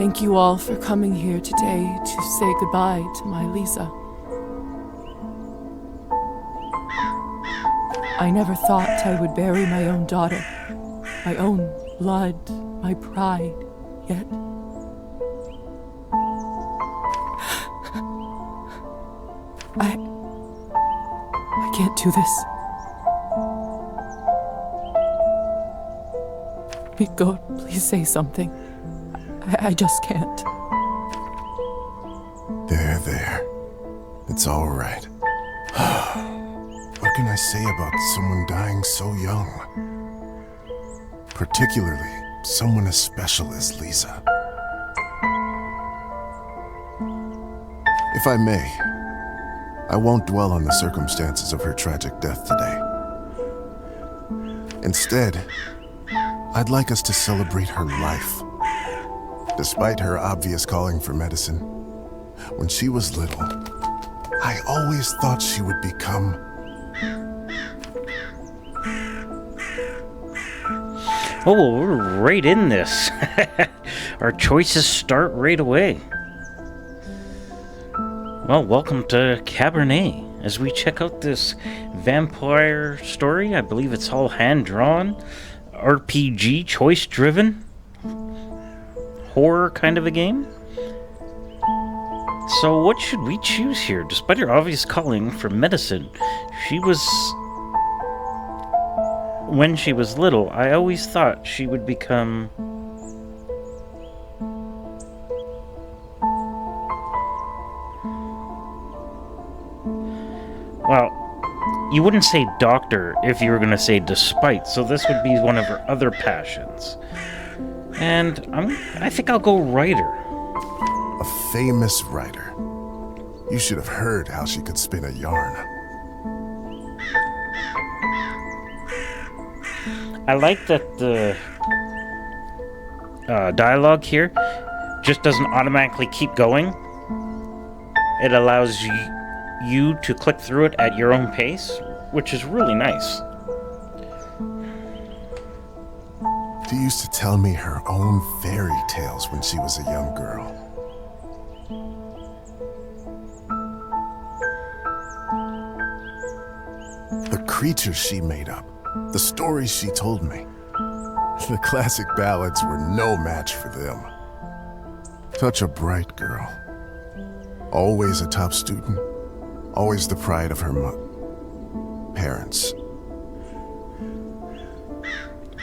Thank you all for coming here today to say goodbye to my Liza. I never thought I would bury my own daughter, my own blood, my pride, yet I can't do this. Miko, please say something. I just can't. There. It's all right. What can I say about someone dying so young? Particularly someone as special as Liza. If I may, I won't dwell on the circumstances of her tragic death today. Instead, I'd like us to celebrate her life. Despite her obvious calling for medicine, when she was little, I always thought she would become... Oh, well, we're right in this. Our choices start right away. Well, welcome to Cabernet. As we check out this vampire story, I believe it's all hand-drawn, RPG, choice-driven, horror kind of a game. So what should we choose here? Despite her obvious calling for medicine, when she was little, I always thought she would become... Well, you wouldn't say doctor if you were going to say despite, so this would be one of her other passions. And I think I'll go writer. A famous writer. You should have heard how she could spin a yarn. I like that the dialogue here just doesn't automatically keep going. It allows you to click through it at your own pace, which is really nice. She used to tell me her own fairy tales when she was a young girl. The creatures she made up, the stories she told me. The classic ballads were no match for them. Such a bright girl. Always a top student. Always the pride of her parents.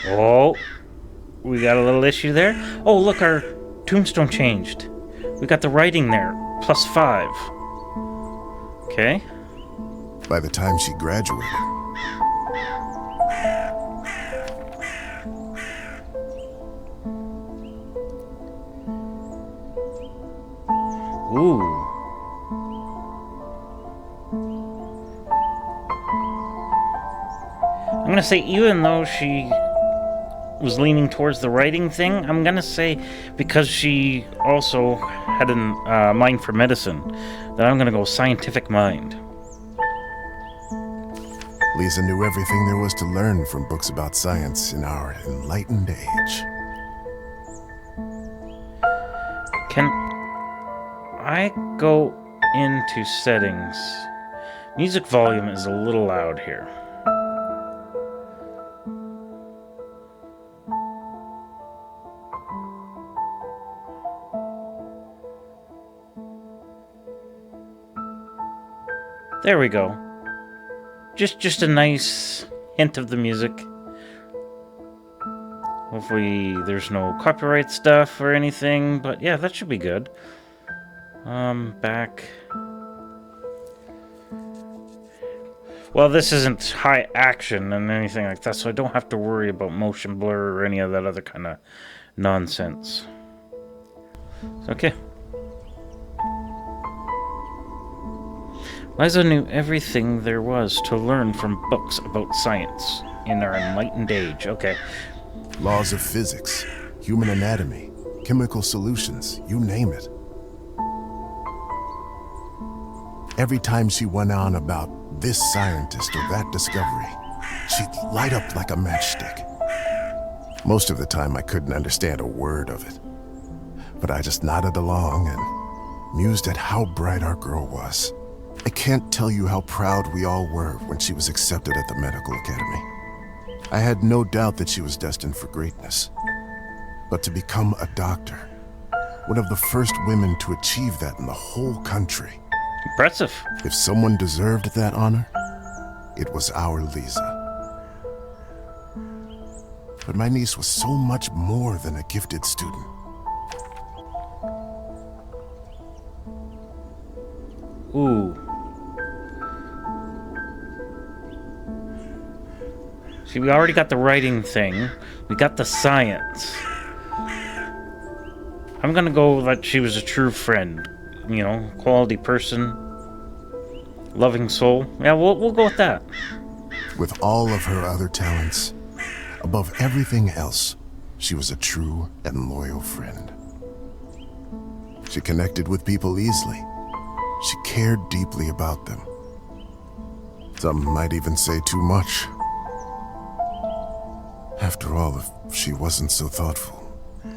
Oh, we got a little issue there. Oh, look, our tombstone changed. We got the writing there, +5. Okay. By the time she graduated. Ooh. I'm gonna say, even though she was leaning towards the writing thing, I'm gonna say, because she also had a mind for medicine, that I'm gonna go scientific mind. Liza knew everything there was to learn from books about science in our enlightened age. Can I go into settings? Music volume is a little loud here. There we go. Just a nice hint of the music. Hopefully there's no copyright stuff or anything, but yeah, that should be good. Back. Well, this isn't high action and anything like that, so I don't have to worry about motion blur or any of that other kind of nonsense. Okay. Liza knew everything there was to learn from books about science in our enlightened age. Okay. Laws of physics, human anatomy, chemical solutions, you name it. Every time she went on about this scientist or that discovery, she'd light up like a matchstick. Most of the time I couldn't understand a word of it. but I just nodded along and mused at how bright our girl was. I can't tell you how proud we all were when she was accepted at the medical academy. I had no doubt that she was destined for greatness. But to become a doctor, one of the first women to achieve that in the whole country. Impressive. If someone deserved that honor, it was our Liza. But my niece was so much more than a gifted student. Ooh. See, we already got the writing thing. We got the science. I'm gonna go that she was a true friend. You know, quality person. Loving soul. Yeah, we'll go with that. With all of her other talents, above everything else, she was a true and loyal friend. She connected with people easily. She cared deeply about them. Some might even say too much. After all, if she wasn't so thoughtful,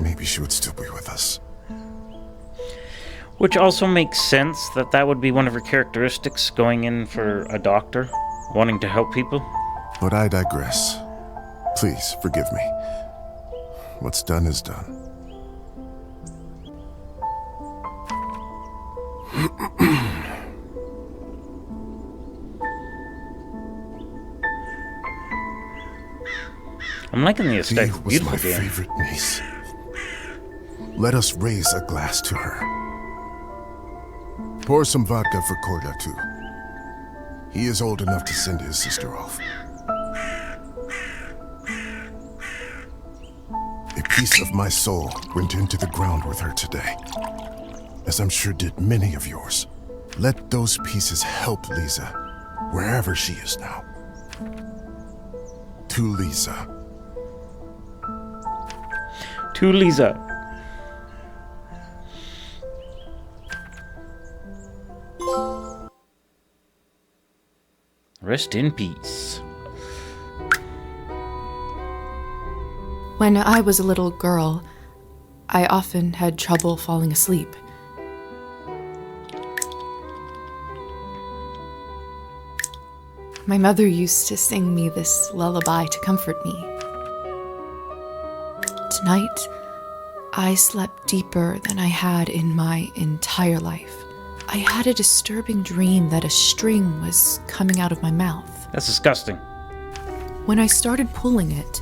maybe she would still be with us. Which also makes sense that would be one of her characteristics going in for a doctor, wanting to help people. But I digress. Please, forgive me. What's done is done. I'm liking the She aesthetic. was Beautiful my game. favorite niece. Let us raise a glass to her. Pour some vodka for Kolya, too. He is old enough to send his sister off. A piece of my soul went into the ground with her today, as I'm sure did many of yours. Let those pieces help Liza, wherever she is now. To Liza. To Liza. Rest in peace. When I was a little girl, I often had trouble falling asleep. My mother used to sing me this lullaby to comfort me. Tonight, I slept deeper than I had in my entire life. I had a disturbing dream that a string was coming out of my mouth. That's disgusting. When I started pulling it,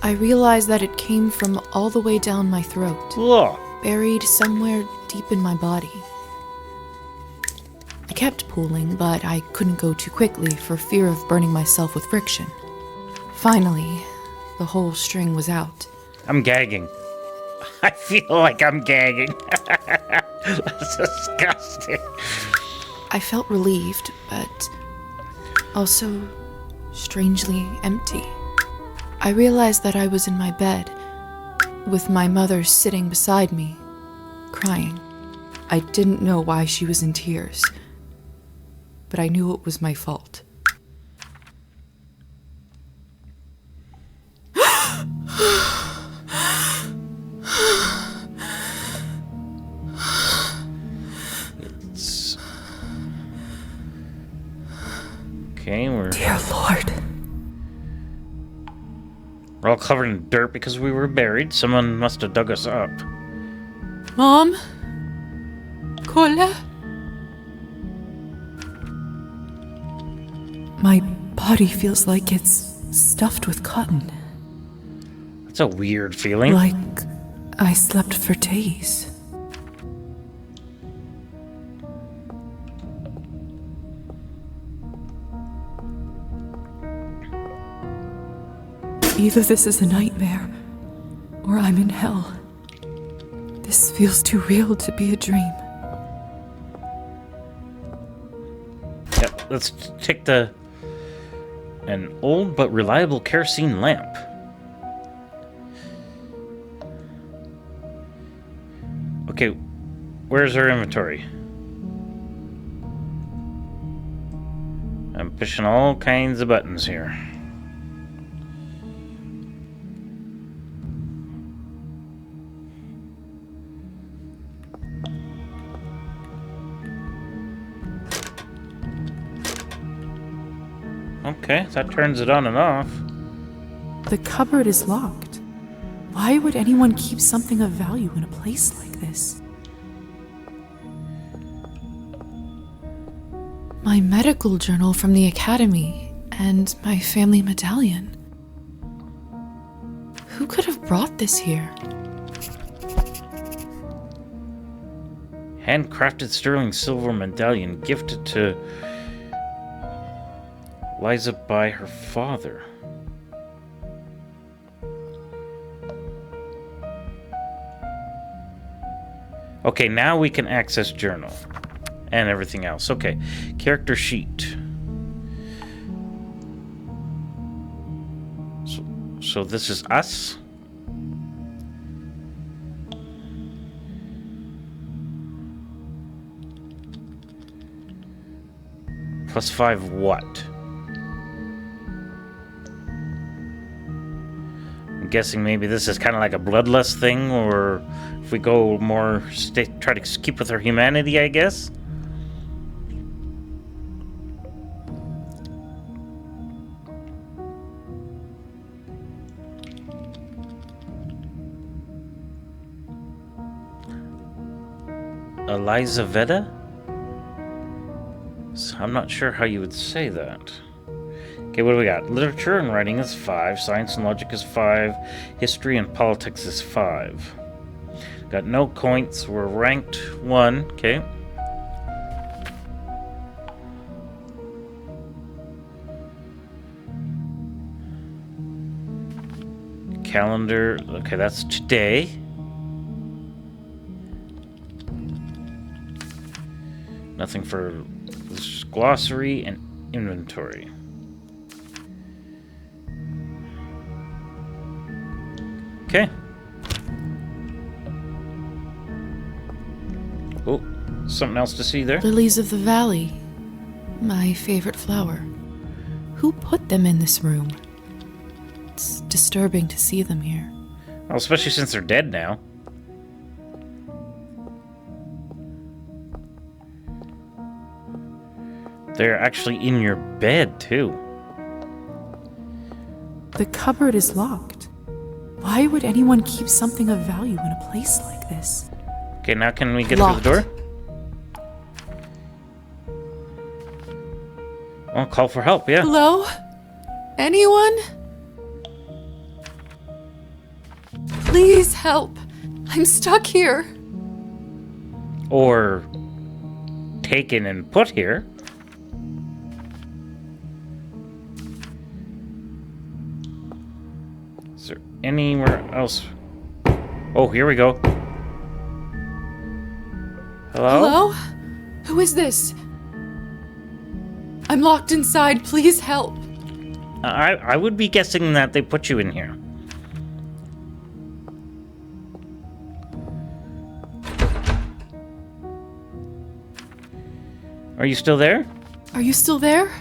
I realized that it came from all the way down my throat, Ugh. buried somewhere deep in my body. I kept pulling, but I couldn't go too quickly for fear of burning myself with friction. Finally, the whole string was out. I'm gagging. I feel like I'm gagging. That's disgusting. I felt relieved, but also strangely empty. I realized that I was in my bed, with my mother sitting beside me, crying. I didn't know why she was in tears, but I knew it was my fault. It's... Okay, we're Dear Lord. all covered in dirt because we were buried. Someone must have dug us up. Mom? Kola? My body feels like it's stuffed with cotton. That's a weird feeling. Like I slept for days. Either this is a nightmare, or I'm in hell. This feels too real to be a dream. Yep, let's take an old but reliable kerosene lamp. Okay, where's our inventory? I'm pushing all kinds of buttons here. Okay, that turns it on and off. The cupboard is locked. Why would anyone keep something of value in a place like this? My medical journal from the academy and my family medallion. Who could have brought this here? Handcrafted sterling silver medallion gifted to Liza by her father. Okay, now we can access journal and everything else. Okay, character sheet. So this is us. +5 what? I'm guessing maybe this is kind of like a bloodlust thing, or if we go more, try to keep with our humanity, I guess. Liza Veda? So I'm not sure how you would say that. Okay, what do we got? Literature and writing is 5. Science and logic is 5. History and politics is 5. Got no points. We're ranked 1. Okay. Calendar. Okay, that's today. Nothing for glossary and inventory. Okay. Oh, something else to see there? Lilies of the valley. My favorite flower. Who put them in this room? It's disturbing to see them here. Well, especially since they're dead now. They're actually in your bed, too. The cupboard is locked. Why would anyone keep something of value in a place like this? Okay, now can we get Locked. through the door? Well, call for help, yeah. Hello? Anyone? Please help. I'm stuck here. Or taken and put here. Is there anywhere else? Oh, here we go. Hello? Hello? Who is this? I'm locked inside. Please help. I would be guessing that they put you in here. Are you still there? Are you still there?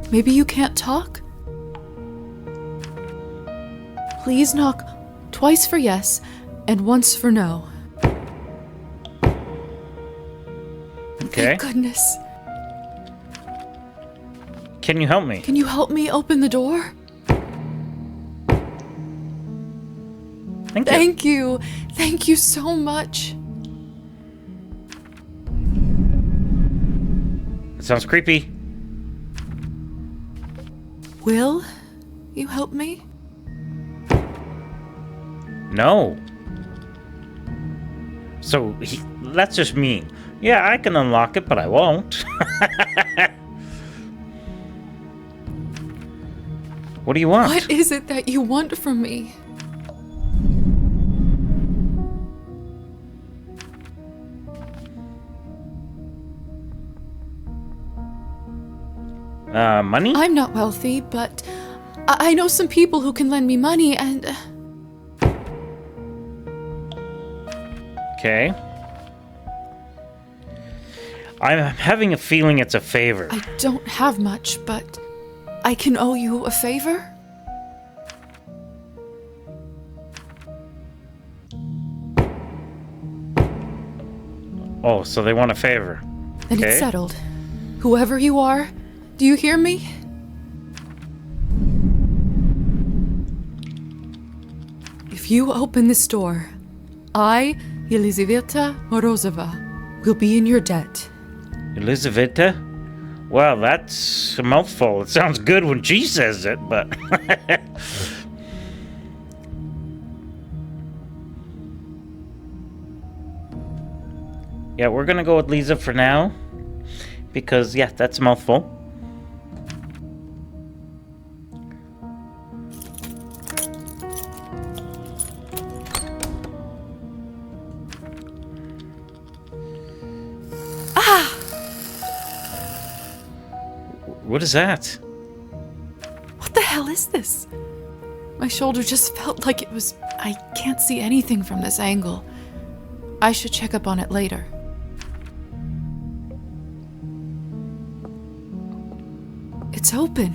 Maybe you can't talk? Please knock twice for yes and once for no. Okay. Thank goodness. Can you help me? Can you help me open the door? Thank you. Thank you. Thank you so much. It sounds creepy. Will you help me? No. So, that's just me. Yeah, I can unlock it, but I won't. What do you want? What is it that you want from me? Money? I'm not wealthy, but I know some people who can lend me money and... Okay. I'm having a feeling it's a favor. I don't have much, but I can owe you a favor? Oh, so they want a favor. Then Okay. it's settled. Whoever you are, do you hear me? If you open this door, I, Elizaveta Morozova, will be in your debt. Elizaveta? Well, that's a mouthful. It sounds good when she says it, but... Yeah, we're gonna go with Liza for now. Because, yeah, that's a mouthful. What is that? What the hell is this? My shoulder just felt like it was... I can't see anything from this angle. I should check up on it later. It's open.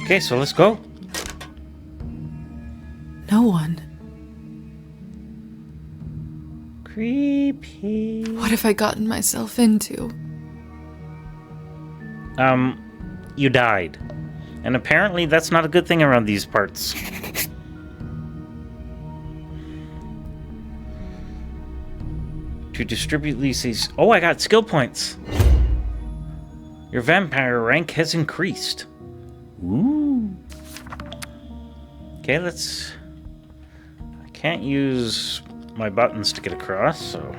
Okay, so let's go. No one. Creepy. What have I gotten myself into? You died. And apparently that's not a good thing around these parts. To distribute these... Oh, I got skill points. Your vampire rank has increased. Ooh. Okay, let's... I can't use my buttons to get across, so...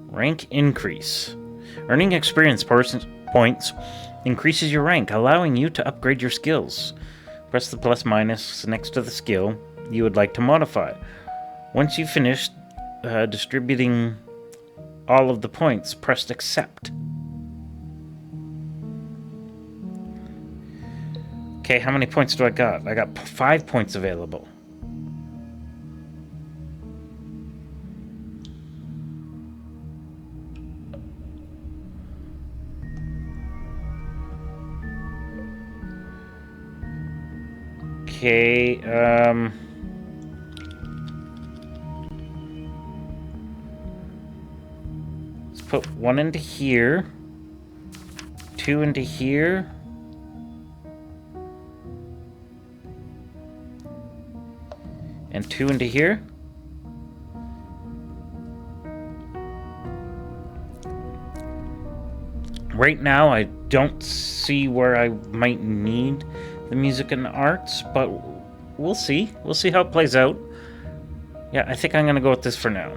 Rank increase. Earning experience points increases your rank, allowing you to upgrade your skills. Press the plus minus next to the skill you would like to modify. Once you've finished distributing all of the points, press accept. Okay, how many points do I got? I got 5 points available. Okay, let's put 1 into here, 2 into here, and 2 into here. Right now, I don't see where I might need the music and the arts, but we'll see. We'll see how it plays out. Yeah, I think I'm gonna go with this for now.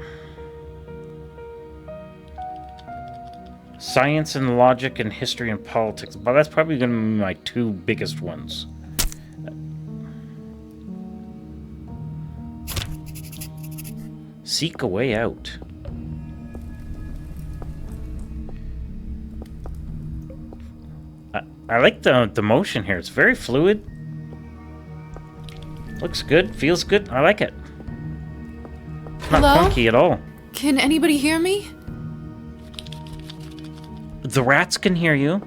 Science and logic and history and politics. But that's probably gonna be my 2 biggest ones. Seek a way out. I like the motion here. It's very fluid. Looks good. Feels good. I like it. It's not Hello? funky at all. Can anybody hear me? The rats can hear you.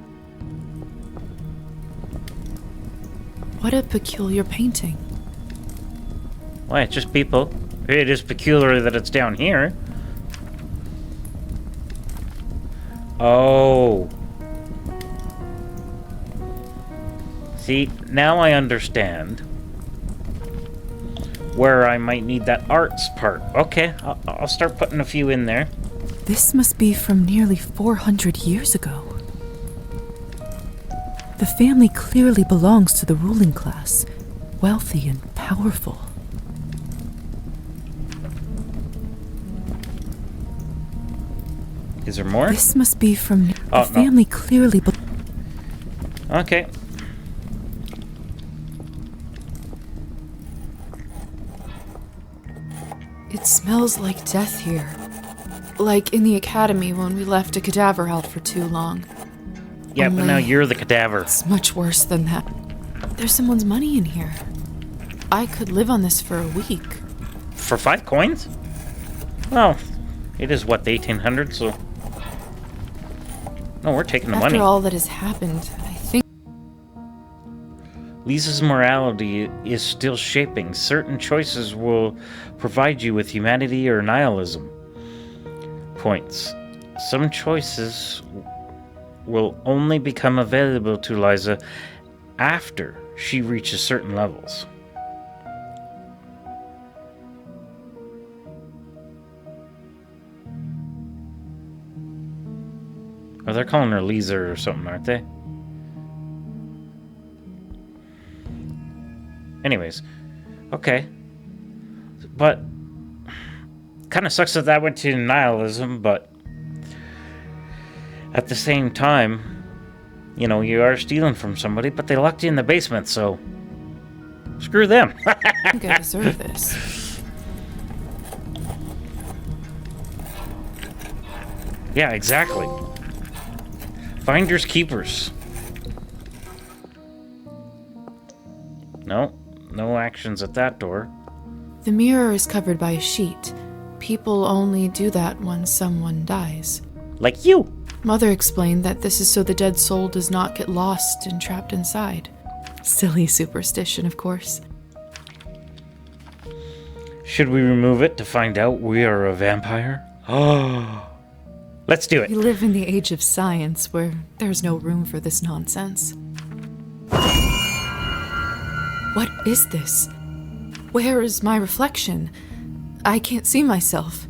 What a peculiar painting. Why, it's just people. It is peculiar that it's down here. Oh. See, now I understand where I might need that arts part. Okay, I'll start putting a few in there. This must be from nearly 400 years ago. The family clearly belongs to the ruling class, wealthy and powerful. Is there more? This must be from Oh, the no. family clearly Okay. It smells like death here. Like in the academy when we left a cadaver out for too long. Yeah, but now Only- you're the cadaver. It's much worse than that. There's someone's money in here. I could live on this for a week. For 5 coins? Well, it is what, the 1800s, so... No, we're taking the After money. all that has happened, I think Lisa's morality is still shaping. Certain choices will provide you with humanity or nihilism. Points. Some choices will only become available to Liza after she reaches certain levels. Oh, they're calling her Liza or something, aren't they? Anyways, okay. But kind of sucks that went to nihilism, but at the same time, you know, you are stealing from somebody, but they locked you in the basement, so screw them. I think I deserve this. Yeah, exactly. Finders keepers. No actions at that door. The mirror is covered by a sheet. People only do that when someone dies. Like you. Mother explained that this is so the dead soul does not get lost and trapped inside. Silly superstition, of course. Should we remove it to find out we are a vampire? Oh, let's do it. We live in the age of science where there's no room for this nonsense. What is this? Where is my reflection? I can't see myself.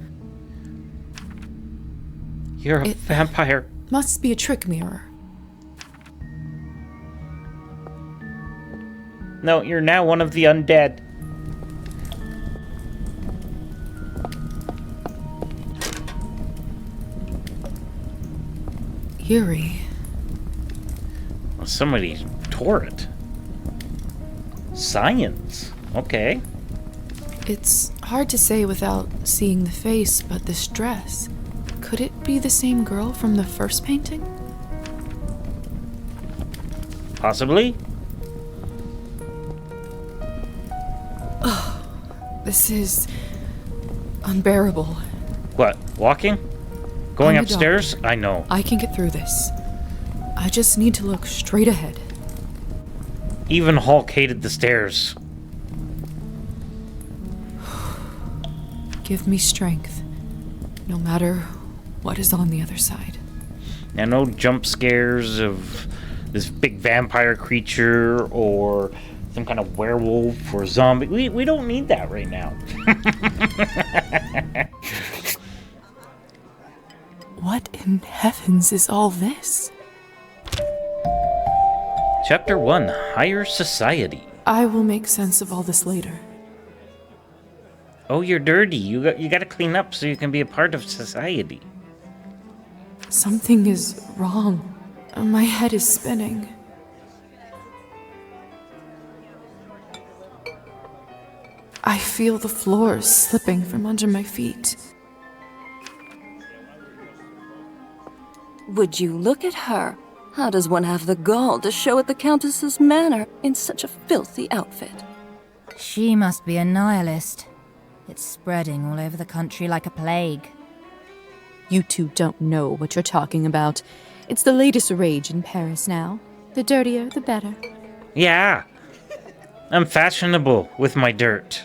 You're a vampire. Must be a trick mirror. No, you're now one of the undead. Eerie. Well, somebody tore it. Science. Okay. It's hard to say without seeing the face, but this dress. Could it be the same girl from the first painting? Possibly. This is unbearable. What? Walking? Going I'm a upstairs? doctor. I know. I can get through this. I just need to look straight ahead. Even Hulk hated the stairs. Give me strength, no matter what is on the other side. Now, no jump scares of this big vampire creature or some kind of werewolf or zombie. We don't need that right now. What in heavens is all this? Chapter 1, Higher Society. I will make sense of all this later. Oh, you're dirty. You got to clean up so you can be a part of society. Something is wrong. My head is spinning. I feel the floor slipping from under my feet. Would you look at her? How does one have the gall to show at the Countess's manor in such a filthy outfit? She must be a nihilist. It's spreading all over the country like a plague. You two don't know what you're talking about. It's the latest rage in Paris now. The dirtier, the better. Yeah. I'm fashionable with my dirt.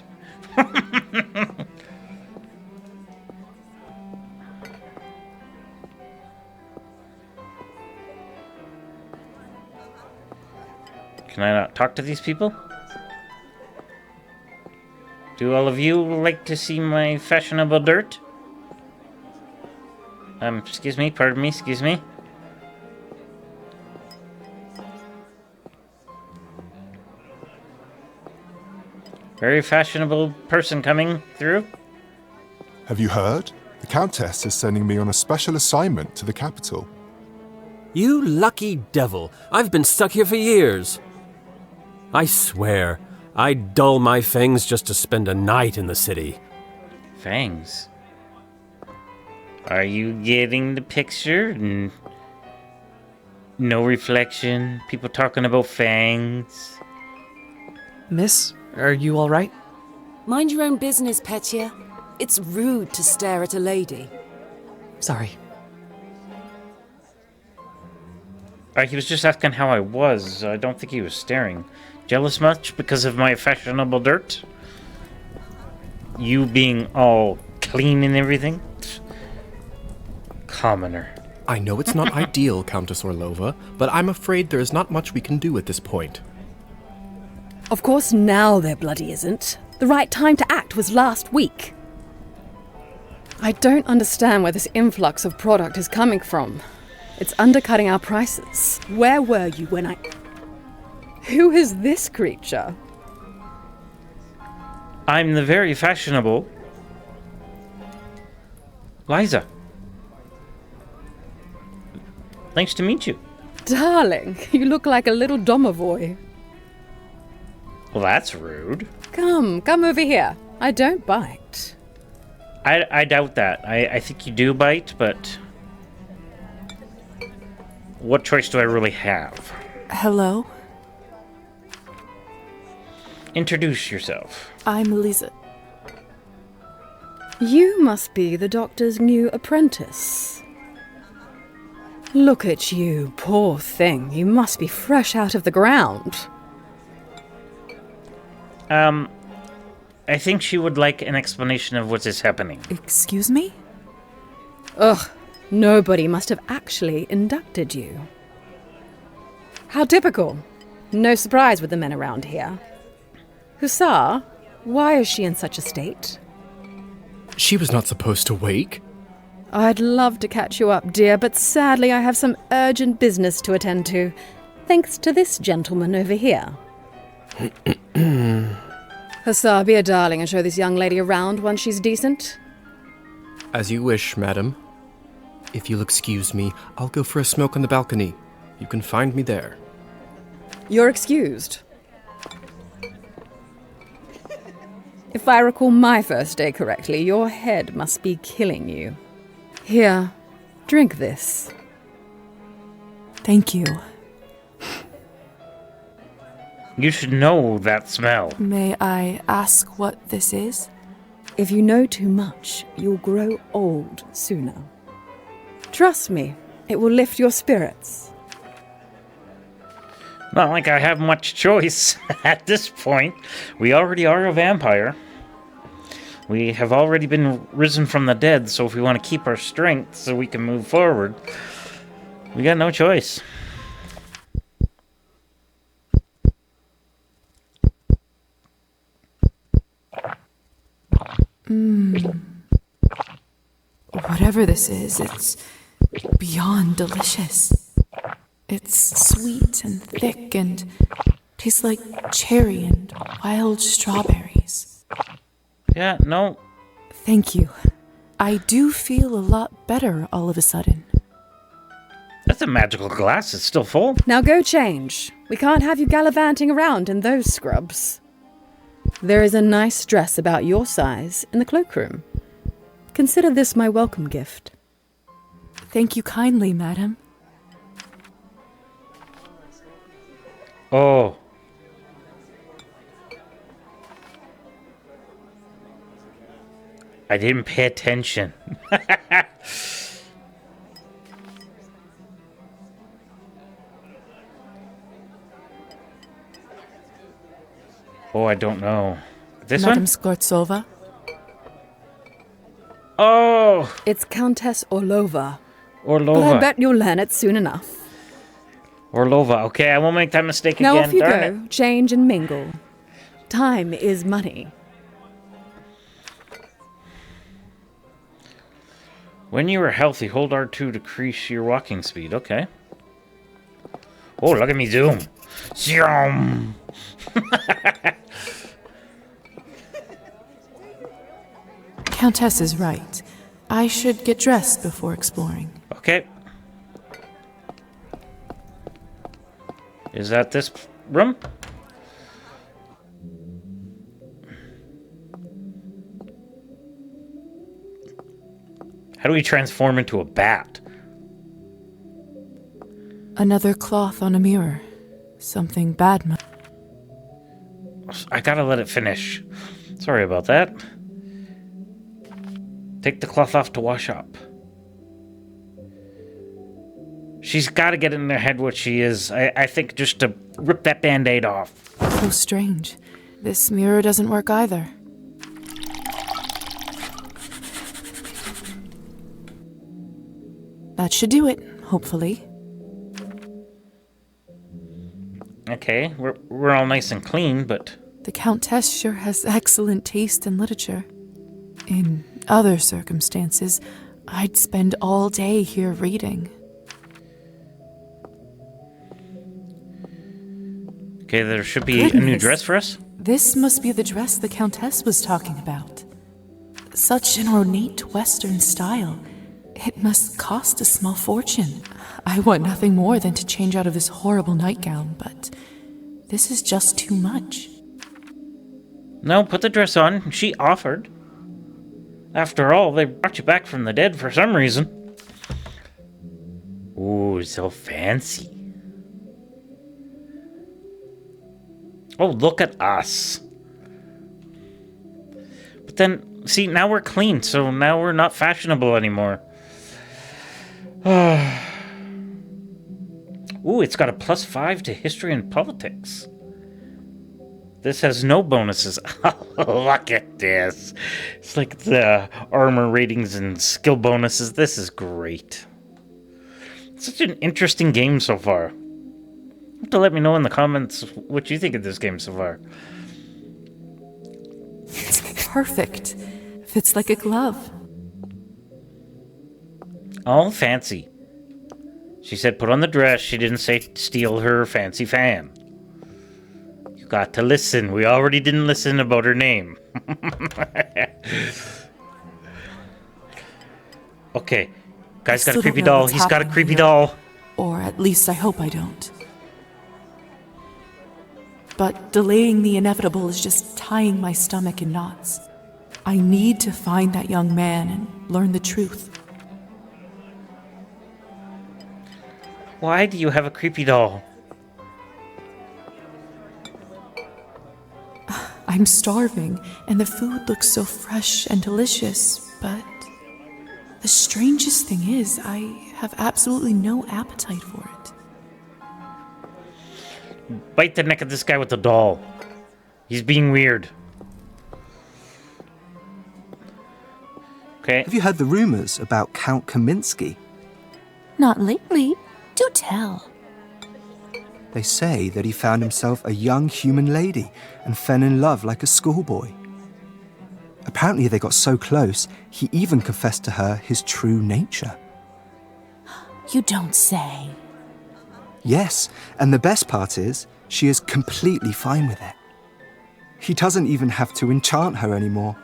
Can I not talk to these people? Do all of you like to see my fashionable dirt? Excuse me, pardon me, excuse me. Very fashionable person coming through. Have you heard? The Countess is sending me on a special assignment to the capital. You lucky devil. I've been stuck here for years. I swear, I'd dull my fangs just to spend a night in the city. Fangs. Are you getting the picture? No reflection. People talking about fangs. Miss, are you all right? Mind your own business, Petya. It's rude to stare at a lady. Sorry. He was just asking how I was. I don't think he was staring. Jealous much because of my fashionable dirt? You being all clean and everything? Commoner. I know it's not ideal, Countess Orlova, but I'm afraid there is not much we can do at this point. Of course now there bloody isn't. The right time to act was last week. I don't understand where this influx of product is coming from. It's undercutting our prices. Where were you when I... Who is this creature? I'm the very fashionable Liza. Nice to meet you. Darling, you look like a little domovoi. Well, that's rude. Come over here. I don't bite. I doubt that. I think you do bite, but what choice do I really have? Hello, Introduce yourself. I'm Liza. You must be the doctor's new apprentice. Look at you, poor thing. You must be fresh out of the ground. I think she would like an explanation of what is happening. Excuse me? Ugh, nobody must have actually inducted you. How typical. No surprise with the men around here. Hussar, why is she in such a state? She was not supposed to wake. I'd love to catch you up, dear, but sadly I have some urgent business to attend to, thanks to this gentleman over here. Hussar, be a darling and show this young lady around once she's decent. As you wish, madam. If you'll excuse me, I'll go for a smoke on the balcony. You can find me there. You're excused. If I recall my first day correctly, your head must be killing you. Here, drink this. Thank you. You should know that smell. May I ask what this is? If you know too much, you'll grow old sooner. Trust me, it will lift your spirits. Not like I have much choice at this point. We already are a vampire. We have already been risen from the dead, so if we want to keep our strength so we can move forward, we got no choice. Whatever this is, it's beyond delicious. It's sweet and thick and tastes like cherry and wild strawberries. Yeah, no. Thank you. I do feel a lot better all of a sudden. That's a magical glass. It's still full. Now go change. We can't have you gallivanting around in those scrubs. There is a nice dress about your size in the cloakroom. Consider this my welcome gift. Thank you kindly, madam. Oh. I didn't pay attention. Oh, I don't know. This Madam one? Skvortsova? Oh! It's Countess Orlova. Orlova. But I bet you'll learn it soon enough. Orlova. Okay, I won't make that mistake Now again. off you Darn go, it. change and mingle. Time is money. When you are healthy, hold R2 to decrease your walking speed. Okay. Oh, look at me zoom. Zoom. Countess is right. I should get dressed before exploring. Okay. Is that this room? How do we transform into a bat? Another cloth on a mirror. Something bad must... I gotta let it finish. Sorry about that. Take the cloth off to wash up. She's gotta get in her head what she is. I think just to rip that band-aid off. So strange. This mirror doesn't work either. That should do it, hopefully. Okay, we're all nice and clean, but... The Countess sure has excellent taste in literature. In other circumstances, I'd spend all day here reading. Okay, there should be a new dress for us. This must be the dress the Countess was talking about. Such an ornate Western style. It must cost a small fortune. I want nothing more than to change out of this horrible nightgown, but this is just too much. No, put the dress on. She offered. After all, they brought you back from the dead for some reason. Ooh, so fancy. Oh, look at us. But then, see, now we're clean, so now we're not fashionable anymore. Ooh, it's got a +5 to history and politics. This has no bonuses. Look at this. It's like the armor ratings and skill bonuses. This is great. Such an interesting game so far. You have to let me know in the comments what you think of this game so far. It's perfect. Fits like a glove. All fancy. She said put on the dress. She didn't say steal her fancy fan. You got to listen. We already didn't listen about her name. Okay. Guy's got a creepy doll. He's got a creepy doll. Or at least I hope I don't. But delaying the inevitable is just tying my stomach in knots. I need to find that young man and learn the truth. Why do you have a creepy doll? I'm starving, and the food looks so fresh and delicious, but the strangest thing is, I have absolutely no appetite for it. Bite the neck of this guy with the doll. He's being weird. Okay. Have you heard the rumors about Count Kaminsky? Not lately. Do tell. They say that he found himself a young human lady and fell in love like a schoolboy. Apparently they got so close, he even confessed to her his true nature. You don't say. Yes, and the best part is, she is completely fine with it. He doesn't even have to enchant her anymore.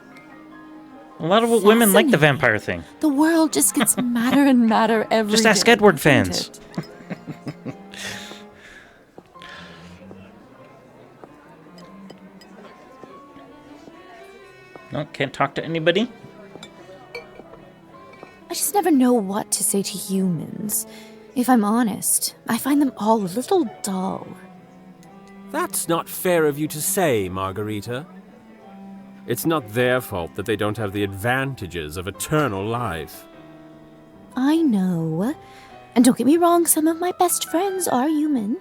A lot of women like the vampire thing. The world just gets madder and madder every day. Just ask Edward fans. No, can't talk to anybody? I just never know what to say to humans. If I'm honest, I find them all a little dull. That's not fair of you to say, Margarita. It's not their fault that they don't have the advantages of eternal life. I know. And don't get me wrong, some of my best friends are human.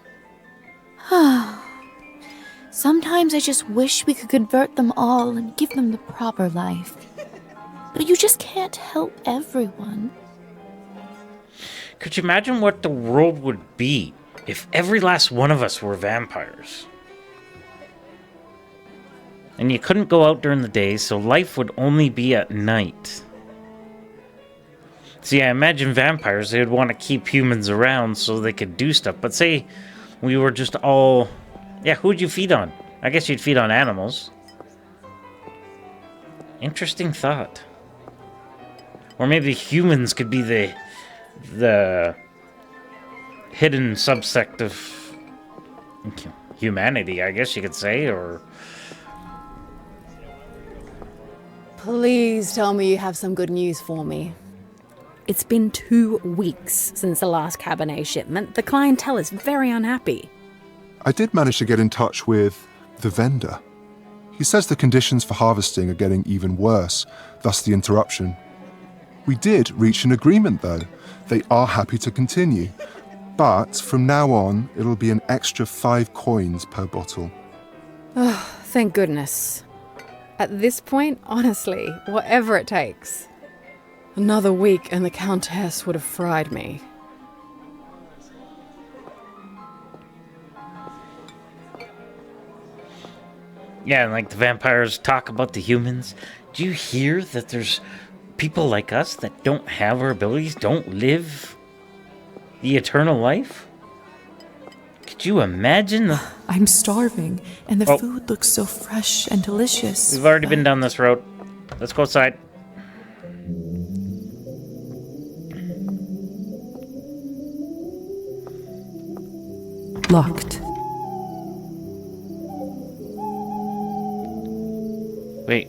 Sometimes I just wish we could convert them all and give them the proper life. But you just can't help everyone. Could you imagine what the world would be if every last one of us were vampires? And you couldn't go out during the day, so life would only be at night. See, I imagine vampires, they would want to keep humans around so they could do stuff. But say we were just all... Yeah, who'd you feed on? I guess you'd feed on animals. Interesting thought. Or maybe humans could be the hidden subsect of humanity, I guess you could say, or... Please tell me you have some good news for me. It's been 2 weeks since the last Cabernet shipment. The clientele is very unhappy. I did manage to get in touch with the vendor. He says the conditions for harvesting are getting even worse, thus the interruption. We did reach an agreement, though. They are happy to continue. But from now on, it'll be an extra 5 coins per bottle. Oh, thank goodness. At this point, honestly, whatever it takes. Another week and the Countess would have fried me. Yeah, and like the vampires talk about the humans. Do you hear that there's people like us that don't have our abilities, don't live the eternal life? Could you imagine the... I'm starving, and the food looks so fresh and delicious. We've already been down this road. Let's go outside. Locked. Wait.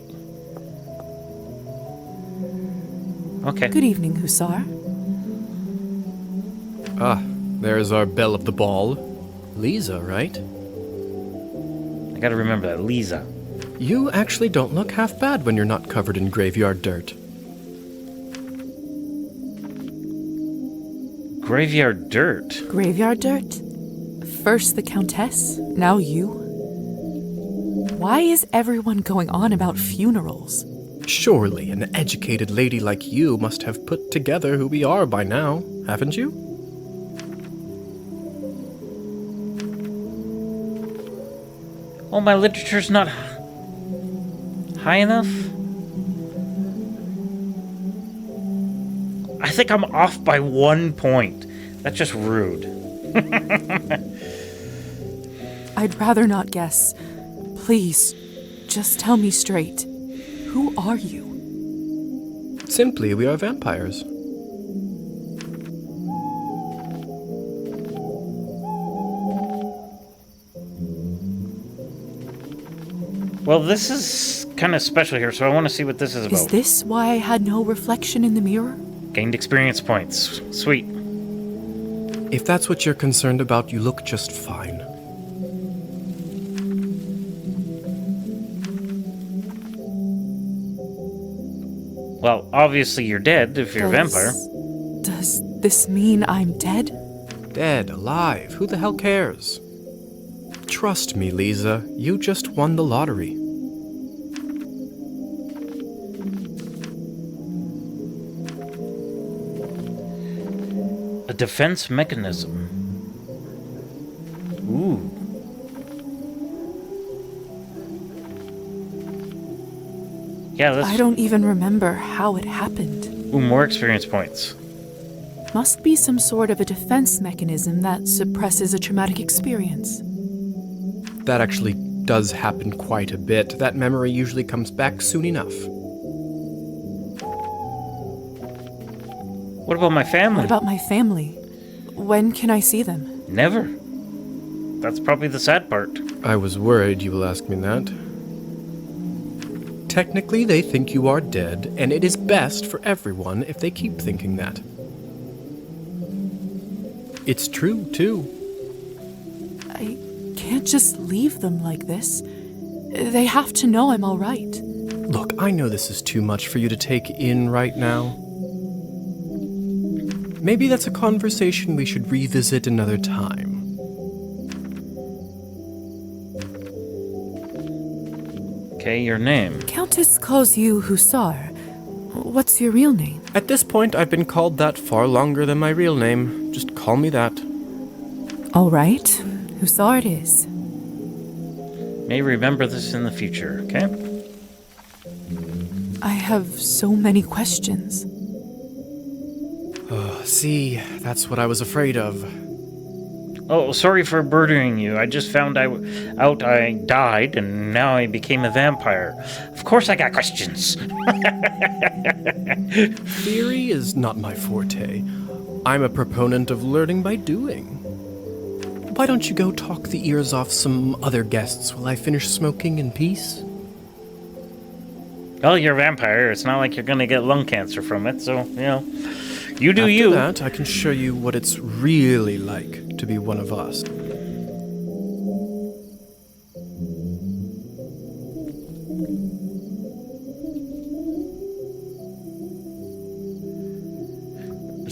Okay. Good evening, Hussar. Ah, there's our belle of the ball. Liza, right? I gotta remember that, Liza. You actually don't look half bad when you're not covered in graveyard dirt. Graveyard dirt? Graveyard dirt? First the Countess, now you? Why is everyone going on about funerals? Surely an educated lady like you must have put together who we are by now, haven't you? Oh, my literature's not high enough? I think I'm off by 1 point. That's just rude. I'd rather not guess. Please, just tell me straight. Who are you? Simply, we are vampires. Well, this is kind of special here, so I want to see what this is about. Is this why I had no reflection in the mirror? Gained experience points. Sweet. If that's what you're concerned about, you look just fine. Well, obviously you're dead if you're a vampire. Does this mean I'm dead? Dead, alive, who the hell cares? Trust me, Liza, you just won the lottery. A defense mechanism. Ooh. Yeah, that's... I don't even remember how it happened. Ooh, more experience points. Must be some sort of a defense mechanism that suppresses a traumatic experience. That actually does happen quite a bit. That memory usually comes back soon enough. What about my family? What about my family? When can I see them? Never. That's probably the sad part. I was worried you will ask me that. Technically, they think you are dead, and it is best for everyone if they keep thinking that. It's true, too. I can't just leave them like this. They have to know I'm all right. Look, I know this is too much for you to take in right now. Maybe that's a conversation we should revisit another time. Okay, your name. Countess calls you Hussar. What's your real name? At this point, I've been called that far longer than my real name. Just call me that. All right. Hussar it is. May remember this in the future, okay? I have so many questions. See, that's what I was afraid of. Oh, sorry for burdening you. I just found out I died, and now I became a vampire. Of course I got questions. Theory is not my forte. I'm a proponent of learning by doing. Why don't you go talk the ears off some other guests while I finish smoking in peace? Well, you're a vampire. It's not like you're gonna get lung cancer from it, so, you know, you do you. After that, I can show you what it's really like to be one of us.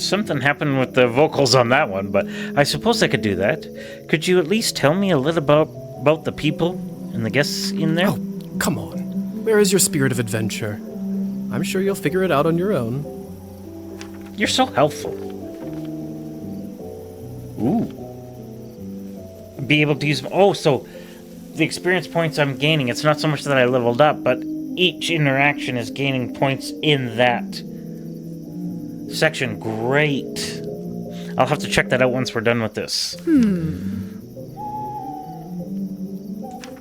Something happened with the vocals on that one, but I suppose I could do that. Could you at least tell me a little about the people And the guests in there? Oh, come on. Where is your spirit of adventure? I'm sure you'll figure it out on your own. You're so helpful. Ooh. Be able to use... Oh, so the experience points I'm gaining, it's not so much that I leveled up, but each interaction is gaining points in that section. Great. I'll have to check that out once we're done with this.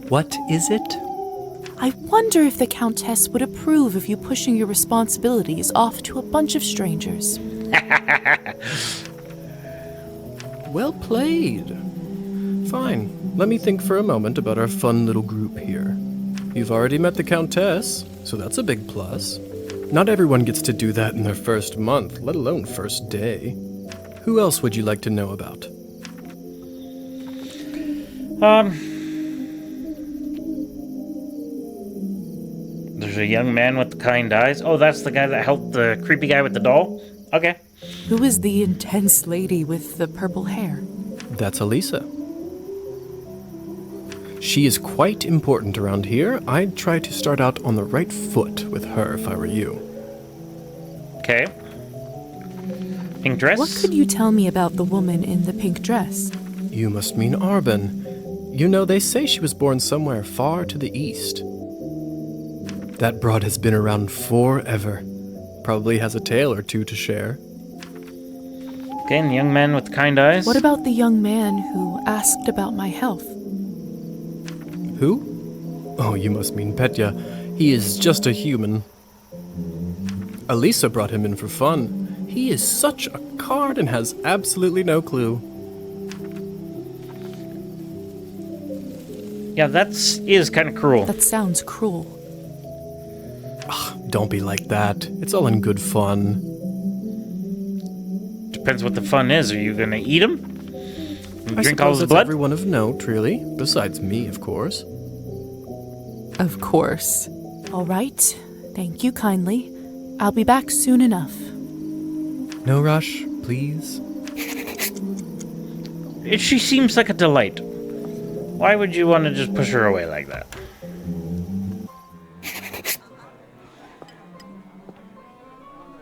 What is it? I wonder if the Countess would approve of you pushing your responsibilities off to a bunch of strangers. Well played. Fine. Let me think for a moment about our fun little group here. You've already met the Countess, so that's a big plus. Not everyone gets to do that in their first month, let alone first day. Who else would you like to know about? There's a young man with the kind eyes. Oh, that's the guy that helped the creepy guy with the doll? Okay. Who is the intense lady with the purple hair? That's Liza. She is quite important around here. I'd try to start out on the right foot with her if I were you. Okay. Pink dress? What could you tell me about the woman in the pink dress? You must mean Arbin. You know, they say she was born somewhere far to the east. That broad has been around forever. Probably has a tale or two to share. Okay, and the young man with the kind eyes? What about the young man who asked about my health? Who? Oh, you must mean Petya. He is just a human. Liza brought him in for fun. He is such a card and has absolutely no clue. Yeah, is kind of cruel. That sounds cruel. Don't be like that. It's all in good fun. Depends what the fun is. Are you going to eat him? I Drink all suppose his it's blood? everyone of note, really. Besides me, of course. Of course. All right. Thank you kindly. I'll be back soon enough. No rush, please. She seems like a delight. Why would you want to just push her away like that?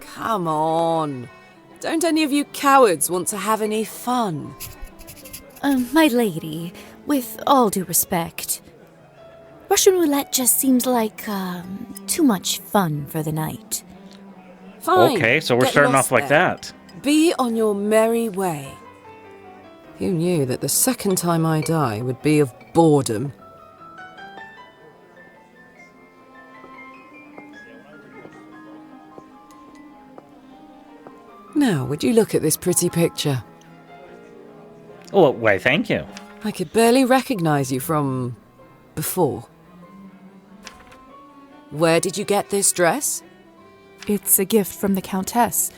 Come on. Don't any of you cowards want to have any fun? My lady, with all due respect, Russian roulette just seems like, too much fun for the night. Fine. Okay, so we're Get starting lost off like there. that. Be on your merry way. Who knew that the second time I die would be of boredom? Now, would you look at this pretty picture? Oh, why, thank you. I could barely recognize you from before. Where did you get this dress? It's a gift from the Countess.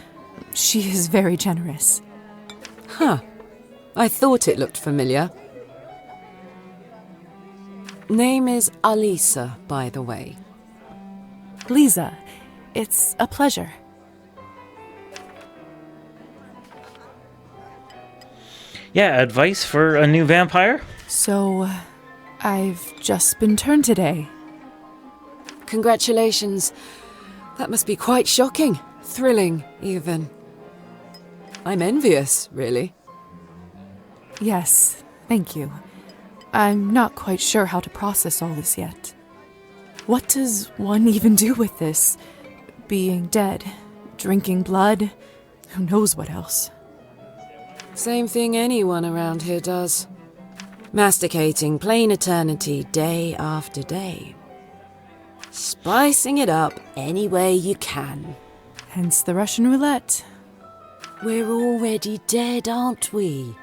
She is very generous. Huh. I thought it looked familiar. Name is Liza, by the way. Liza, it's a pleasure. Yeah, advice for a new vampire? So, I've just been turned today. Congratulations. That must be quite shocking. Thrilling, even. I'm envious, really. Yes, thank you. I'm not quite sure how to process all this yet. What does one even do with this? Being dead, drinking blood, who knows what else? Same thing anyone around here does. Masticating plain eternity day after day. Spicing it up any way you can. Hence the Russian roulette. We're already dead, aren't we?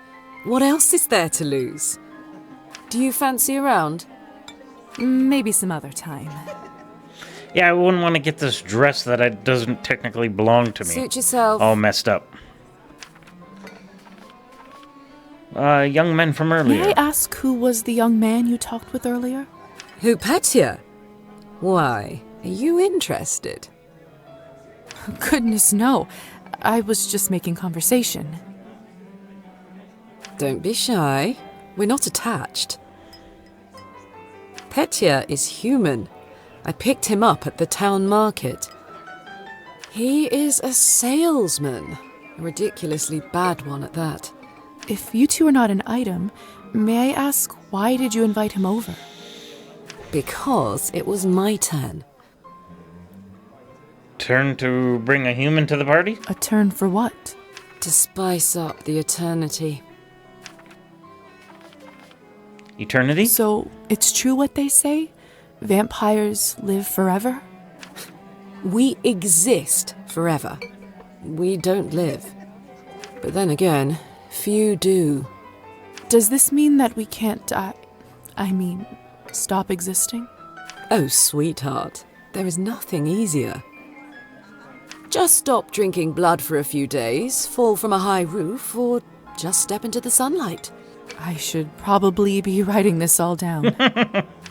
What else is there to lose? Do you fancy a round? Maybe some other time. Yeah, I wouldn't want to get this dress that doesn't technically belong to me. Suit yourself. All messed up. Young men from earlier. May I ask who was the young man you talked with earlier? Who, Petya? Why, are you interested? Goodness, no. I was just making conversation. Don't be shy. We're not attached. Petya is human. I picked him up at the town market. He is a salesman. A ridiculously bad one at that. If you two are not an item, may I ask why did you invite him over? Because it was my turn. Turn to bring a human to the party? A turn for what? To spice up the eternity. Eternity? So, it's true what they say? Vampires live forever? We exist forever. We don't live. But then again, few do. Does this mean that we can't stop existing? Oh, sweetheart, there is nothing easier. Just stop drinking blood for a few days, fall from a high roof, or just step into the sunlight. I should probably be writing this all down.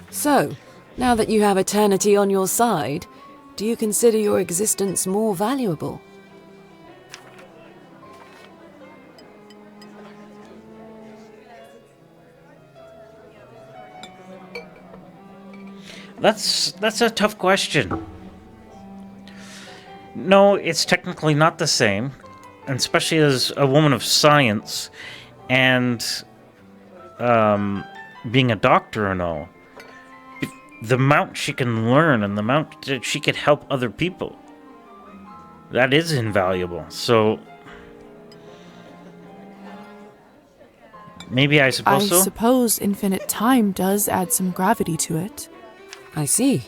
So, now that you have eternity on your side, do you consider your existence more valuable? That's a tough question. No, it's technically not the same, and especially as a woman of science and being a doctor and all. The amount she can learn and the amount that she could help other people, that is invaluable. So maybe I suppose so? I suppose infinite time does add some gravity to it. I see.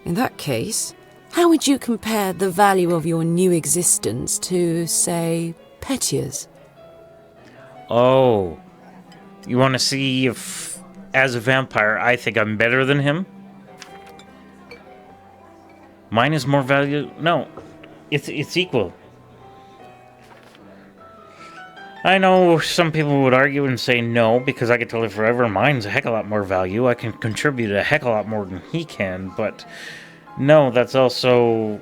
In that case, how would you compare the value of your new existence to, say, Petya's? Oh. You want to see if, as a vampire, I think I'm better than him? Mine is more valuable? No. It's equal. I know some people would argue and say no, because I get to live forever. Mine's a heck of a lot more value. I can contribute a heck of a lot more than he can, but no, that's also,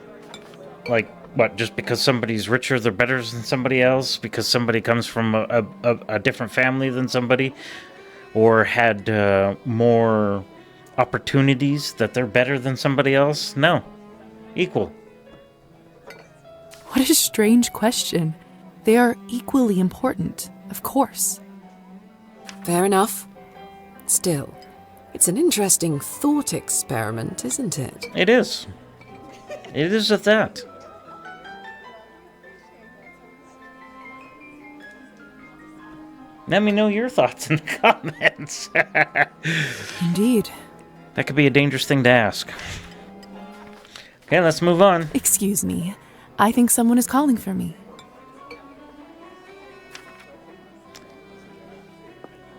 like, what, just because somebody's richer, they're better than somebody else? Because somebody comes from a different family than somebody? Or had more opportunities, that they're better than somebody else? No. Equal. What a strange question. They are equally important, of course. Fair enough. Still, it's an interesting thought experiment, isn't it? It is. It is at that. Let me know your thoughts in the comments. Indeed. That could be a dangerous thing to ask. Okay, let's move on. Excuse me. I think someone is calling for me.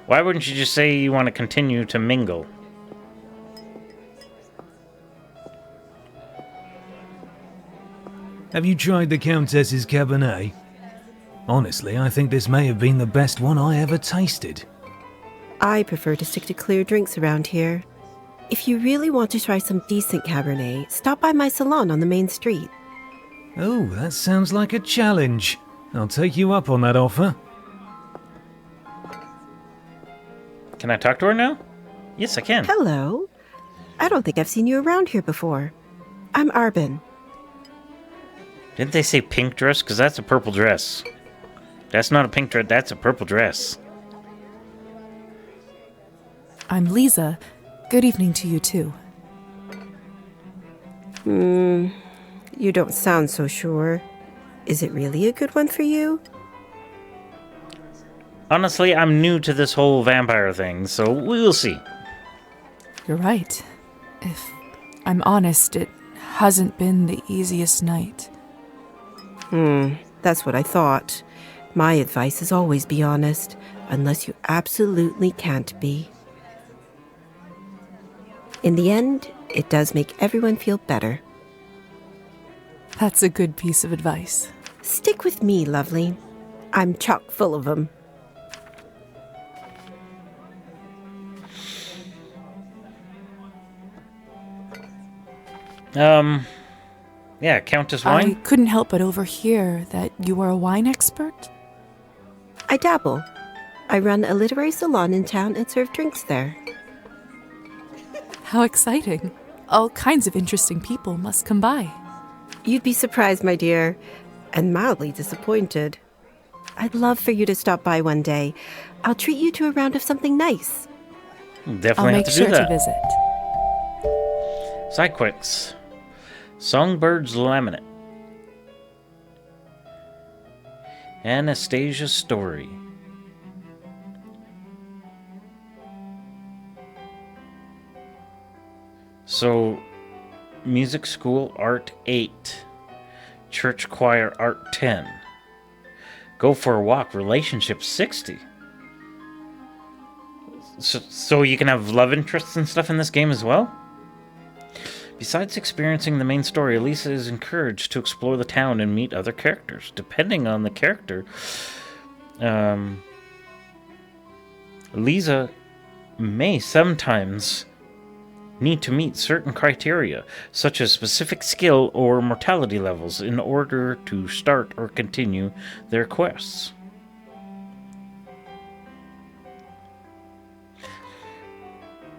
Why wouldn't you just say you want to continue to mingle? Have you tried the Countess's Cabernet? Honestly, I think this may have been the best one I ever tasted. I prefer to stick to clear drinks around here. If you really want to try some decent Cabernet, stop by my salon on the main street. Oh, that sounds like a challenge. I'll take you up on that offer. Can I talk to her now? Yes, I can. Hello. I don't think I've seen you around here before. I'm Arbin. Didn't they say pink dress? Because that's a purple dress. That's not a pink dress, that's a purple dress. I'm Liza. Good evening to you, too. You don't sound so sure. Is it really a good one for you? Honestly, I'm new to this whole vampire thing, so we'll see. You're right. If I'm honest, it hasn't been the easiest night. That's what I thought. My advice is always be honest, unless you absolutely can't be. In the end, it does make everyone feel better. That's a good piece of advice. Stick with me, lovely. I'm chock full of them. Yeah, Countess Wine? I couldn't help but overhear that you are a wine expert? I dabble. I run a literary salon in town and serve drinks there. How exciting. All kinds of interesting people must come by. You'd be surprised, my dear, and mildly disappointed. I'd love for you to stop by one day. I'll treat you to a round of something nice. Definitely I'll have make to sure do that. to visit. Side quicks. Songbird's Laminate. Anastasia's Story. So, Music School Art 8. Church Choir Art 10. Go for a Walk Relationship 60. So you can have love interests and stuff in this game as well? Besides experiencing the main story, Liza is encouraged to explore the town and meet other characters. Depending on the character, Liza may sometimes need to meet certain criteria, such as specific skill or mortality levels, in order to start or continue their quests.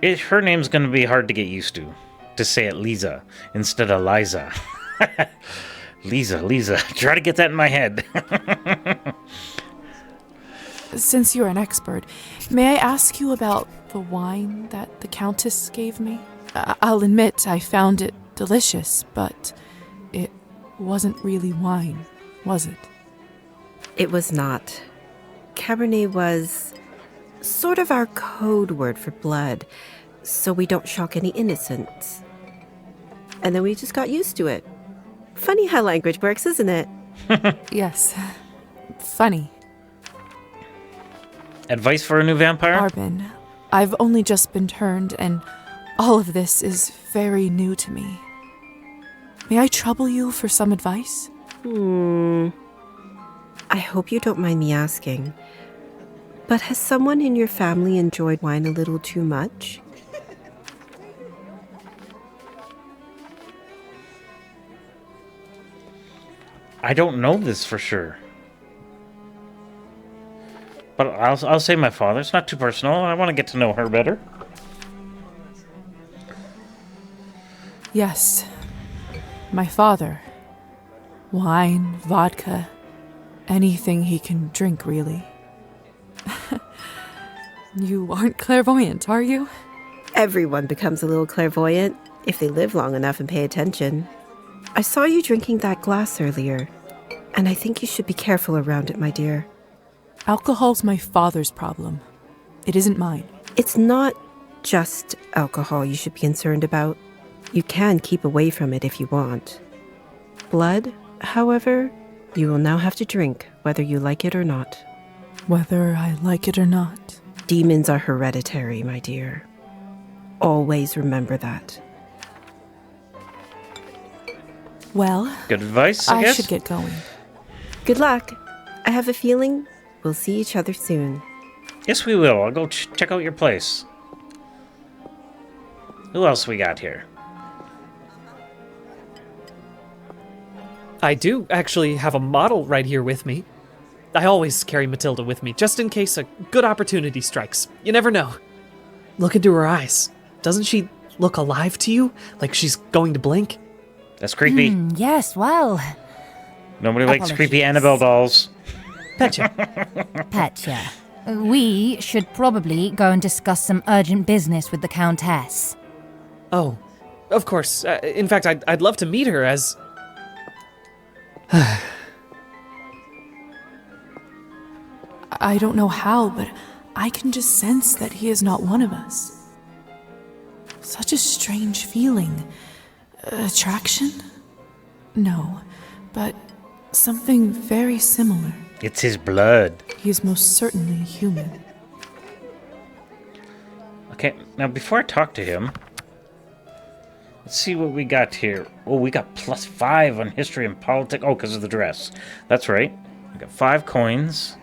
Her name's going to be hard to get used to say it Liza instead of Liza. Liza. Try to get that in my head. Since you're an expert, may I ask you about the wine that the Countess gave me? I'll admit I found it delicious, but it wasn't really wine, was it? It was not. Cabernet was sort of our code word for blood, so we don't shock any innocents. And then we just got used to it. Funny how language works, isn't it? Yes. Funny. Advice for a new vampire? Arbin, I've only just been turned, and all of this is very new to me. May I trouble you for some advice? I hope you don't mind me asking, but has someone in your family enjoyed wine a little too much? I don't know this for sure. But I'll say my father. It's not too personal. I want to get to know her better. Yes. My father. Wine, vodka, anything he can drink, really. You aren't clairvoyant, are you? Everyone becomes a little clairvoyant if they live long enough and pay attention. I saw you drinking that glass earlier, and I think you should be careful around it, my dear. Alcohol's my father's problem. It isn't mine. It's not just alcohol you should be concerned about. You can keep away from it if you want. Blood, however, you will now have to drink, whether you like it or not. Whether I like it or not. Demons are hereditary, my dear. Always remember that. Well, good advice, I guess? should get going. Good luck. I have a feeling we'll see each other soon. Yes, we will. I'll go check out your place. Who else we got here? I do actually have a model right here with me. I always carry Matilda with me, just in case a good opportunity strikes. You never know. Look into her eyes. Doesn't she look alive to you? Like she's going to blink? That's creepy. Yes, well. Nobody likes creepy Annabelle dolls. Petya. Petya. We should probably go and discuss some urgent business with the Countess. Oh, of course. In fact, I'd love to meet her as... I don't know how, but I can just sense that he is not one of us. Such a strange feeling. Attraction? No, but something very similar. It's his blood. He is most certainly human. Okay, now before I talk to him, let's see what we got here. Oh, we got +5 on history and politics. Oh, because of the dress. That's right. We got 5 coins.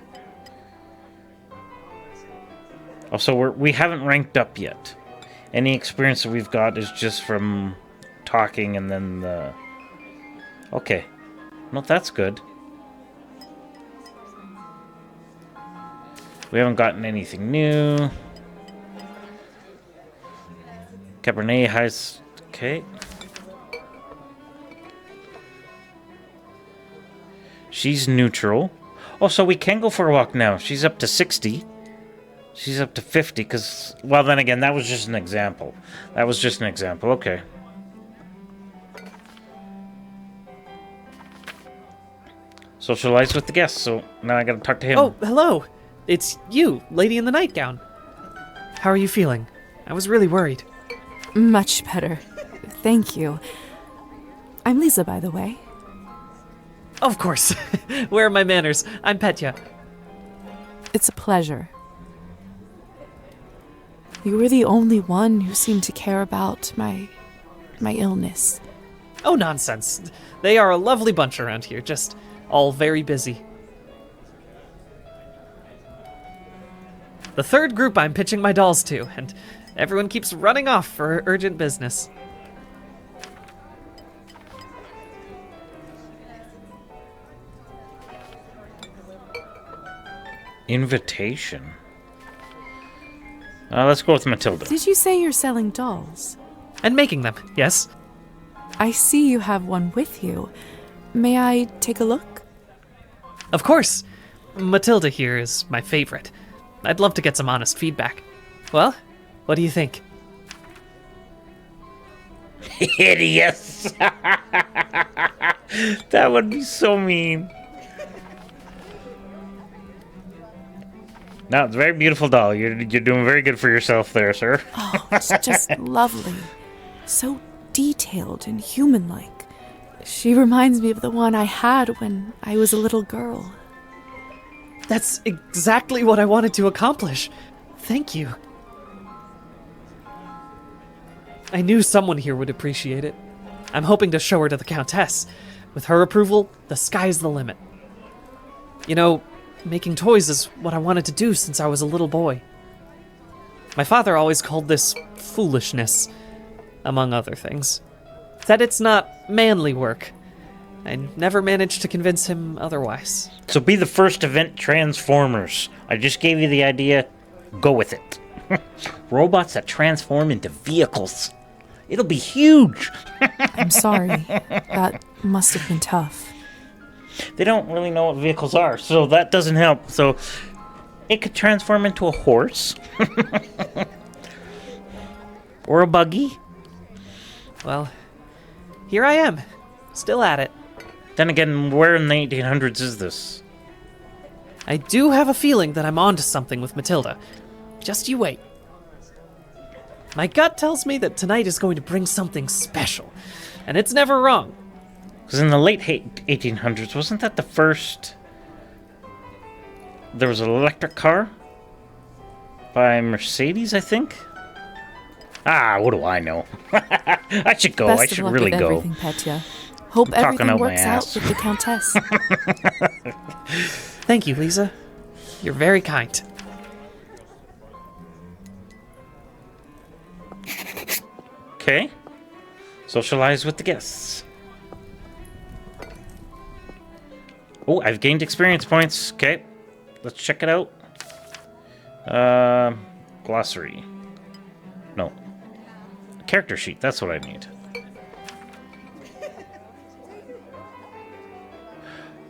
Also, we haven't ranked up yet. Any experience that we've got is just from talking and then the... Okay. No, that's good. We haven't gotten anything new. Cabernet has... Okay. She's neutral. Oh, so we can go for a walk now. She's up to 60. She's up to 50, because... Well, then again, that was just an example. That was just an example. Okay. Socialize with the guests, so now I gotta talk to him. Oh, hello. It's you, lady in the nightgown. How are you feeling? I was really worried. Much better. Thank you. I'm Liza, by the way. Of course. Where are my manners? I'm Petya. It's a pleasure. You were the only one who seemed to care about my illness. Oh, nonsense. They are a lovely bunch around here, just all very busy. The third group I'm pitching my dolls to, and everyone keeps running off for urgent business. Invitation. Let's go with Matilda. Did you say you're selling dolls? And making them, yes. I see you have one with you. May I take a look? Of course. Matilda here is my favorite. I'd love to get some honest feedback. Well, what do you think? Hideous! That would be so mean. No, it's a very beautiful doll. You're doing very good for yourself there, sir. Oh, it's just lovely. So detailed and human-like. She reminds me of the one I had when I was a little girl. That's exactly what I wanted to accomplish. Thank you. I knew someone here would appreciate it. I'm hoping to show her to the Countess. With her approval, the sky's the limit. You know, making toys is what I wanted to do since I was a little boy. My father always called this foolishness, among other things. Said it's not manly work. I never managed to convince him otherwise. So be the first to invent Transformers. I just gave you the idea. Go with it. Robots that transform into vehicles. It'll be huge. I'm sorry. That must have been tough. They don't really know what vehicles are, so that doesn't help. So it could transform into a horse. Or a buggy. Well, here I am. Still at it. Then again, where in the 1800s is this? I do have a feeling that I'm onto something with Matilda. Just you wait. My gut tells me that tonight is going to bring something special, and it's never wrong. Because in the late 1800s, wasn't that the first... There was an electric car? By Mercedes, I think? Ah, what do I know? I should go. I should really go. Everything, Petya. Hope everything works out with the Countess. Thank you, Liza. You're very kind. Okay. Socialize with the guests. Oh, I've gained experience points. Okay. Let's check it out. Glossary. No. Character sheet. That's what I need.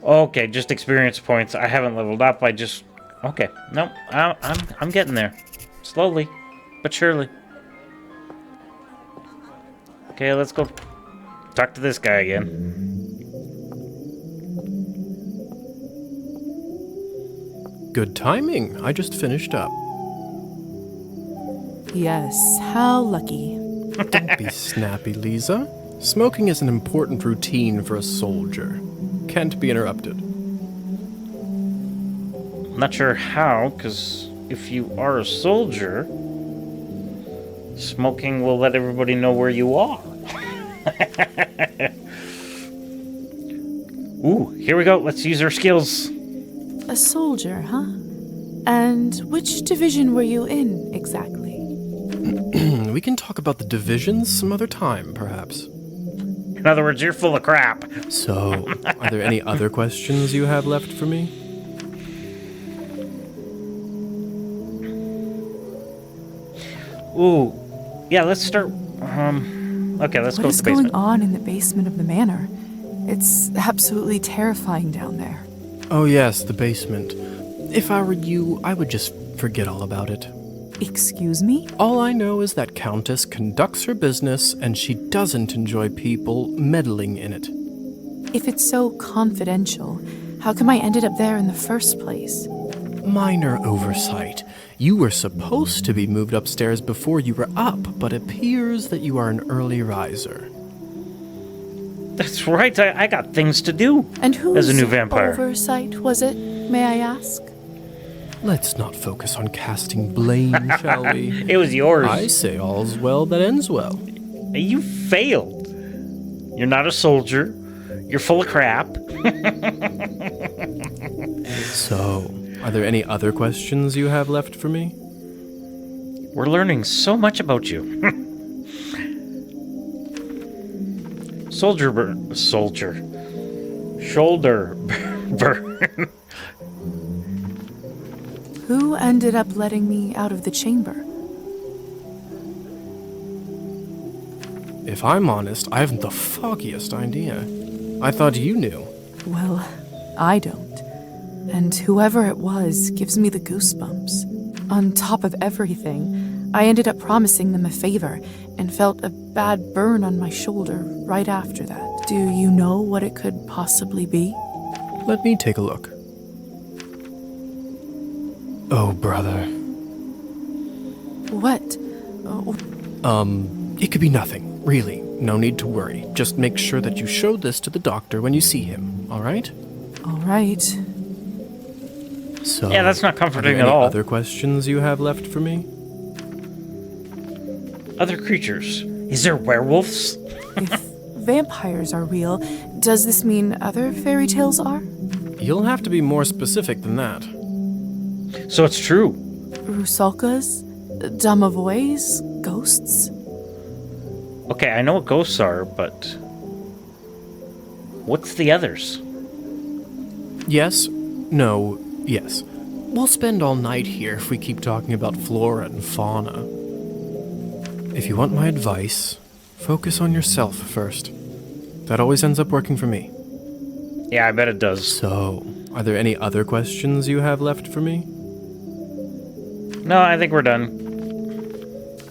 Okay, just experience points. I haven't leveled up. I just... Okay. No, I'm getting there. Slowly, but surely. Okay, let's go talk to this guy again. Good timing. I just finished up. Yes, how lucky. Don't be snappy, Liza. Smoking is an important routine for a soldier. Can't be interrupted. Not sure how, because if you are a soldier, smoking will let everybody know where you are. Ooh, here we go. Let's use our skills. A soldier, huh? And which division were you in, exactly? We can talk about the divisions some other time, perhaps. In other words, you're full of crap. So, are there any other questions you have left for me? Ooh, yeah, let's start Okay, let's go What to is the basement. going on in the basement of the manor? It's absolutely terrifying down there. Oh, yes, the basement. If I were you, I would just forget all about it. Excuse me? All I know is that Countess conducts her business and she doesn't enjoy people meddling in it. If it's so confidential, how come I ended up there in the first place? Minor oversight. You were supposed to be moved upstairs before you were up, but appears that you are an early riser. That's right, I got things to do And whose as a new vampire. oversight was it, may I ask? Let's not focus on casting blame, shall we? It was yours. I say all's well that ends well. You failed. You're not a soldier. You're full of crap. So, are there any other questions you have left for me? We're learning so much about you. Shoulder burn. Who ended up letting me out of the chamber? If I'm honest, I haven't the foggiest idea. I thought you knew. Well, I don't. And whoever it was gives me the goosebumps. On top of everything, I ended up promising them a favor and felt a bad burn on my shoulder right after that. Do you know what it could possibly be? Let me take a look. Oh, brother. What? Oh. It could be nothing, really. No need to worry. Just make sure that you show this to the doctor when you see him, all right? All right. So, yeah, that's not comforting at any all. Other questions you have left for me? Other creatures. Is there werewolves? If vampires are real, does this mean other fairy tales are? You'll have to be more specific than that. So it's true. Rusalkas? Domovoys? Ghosts? Okay, I know what ghosts are, but what's the others? Yes, no, yes. We'll spend all night here if we keep talking about flora and fauna. If you want my advice, focus on yourself first. That always ends up working for me. Yeah, I bet it does. So, are there any other questions you have left for me? No, I think we're done.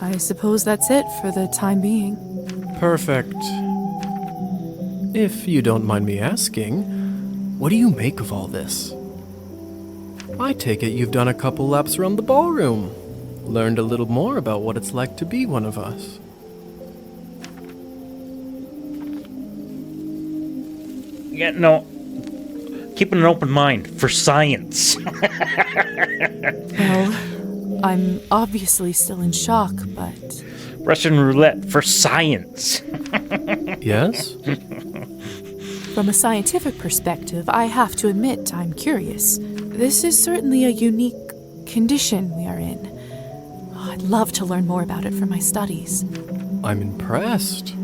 I suppose that's it for the time being. Perfect. If you don't mind me asking, what do you make of all this? I take it you've done a couple laps around the ballroom. Learned a little more about what it's like to be one of us. Yeah, no. Keeping an open mind for science. Well, I'm obviously still in shock, but... Russian roulette for science. Yes? From a scientific perspective, I have to admit I'm curious. This is certainly a unique condition we are in. I'd love to learn more about it for my studies. I'm impressed.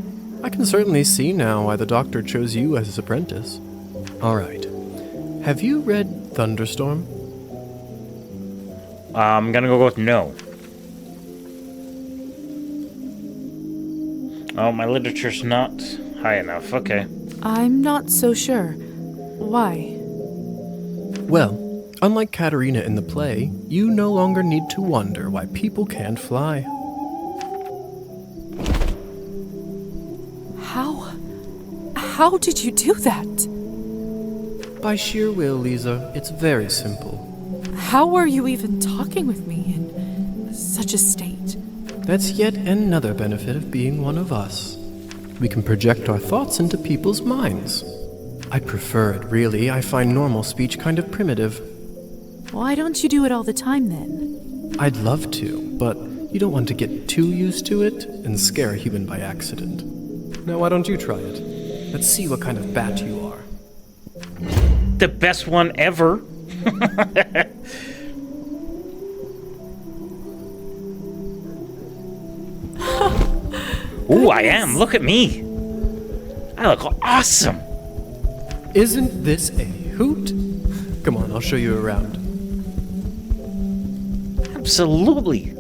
I can certainly see now why the doctor chose you as his apprentice. All right. Have you read Thunderstorm? I'm gonna go with no. Oh, my literature's not high enough. Okay. I'm not so sure. Why? Well, unlike Katerina in the play, you no longer need to wonder why people can't fly. How did you do that? By sheer will, Liza. It's very simple. How were you even talking with me in such a state? That's yet another benefit of being one of us. We can project our thoughts into people's minds. I prefer it, really. I find normal speech kind of primitive. Why don't you do it all the time, then? I'd love to, but you don't want to get too used to it and scare a human by accident. Now, why don't you try it? Let's see what kind of bat you are. The best one ever. Ooh, I am. Look at me. I look awesome. Isn't this a hoot? Come on, I'll show you around. Absolutely.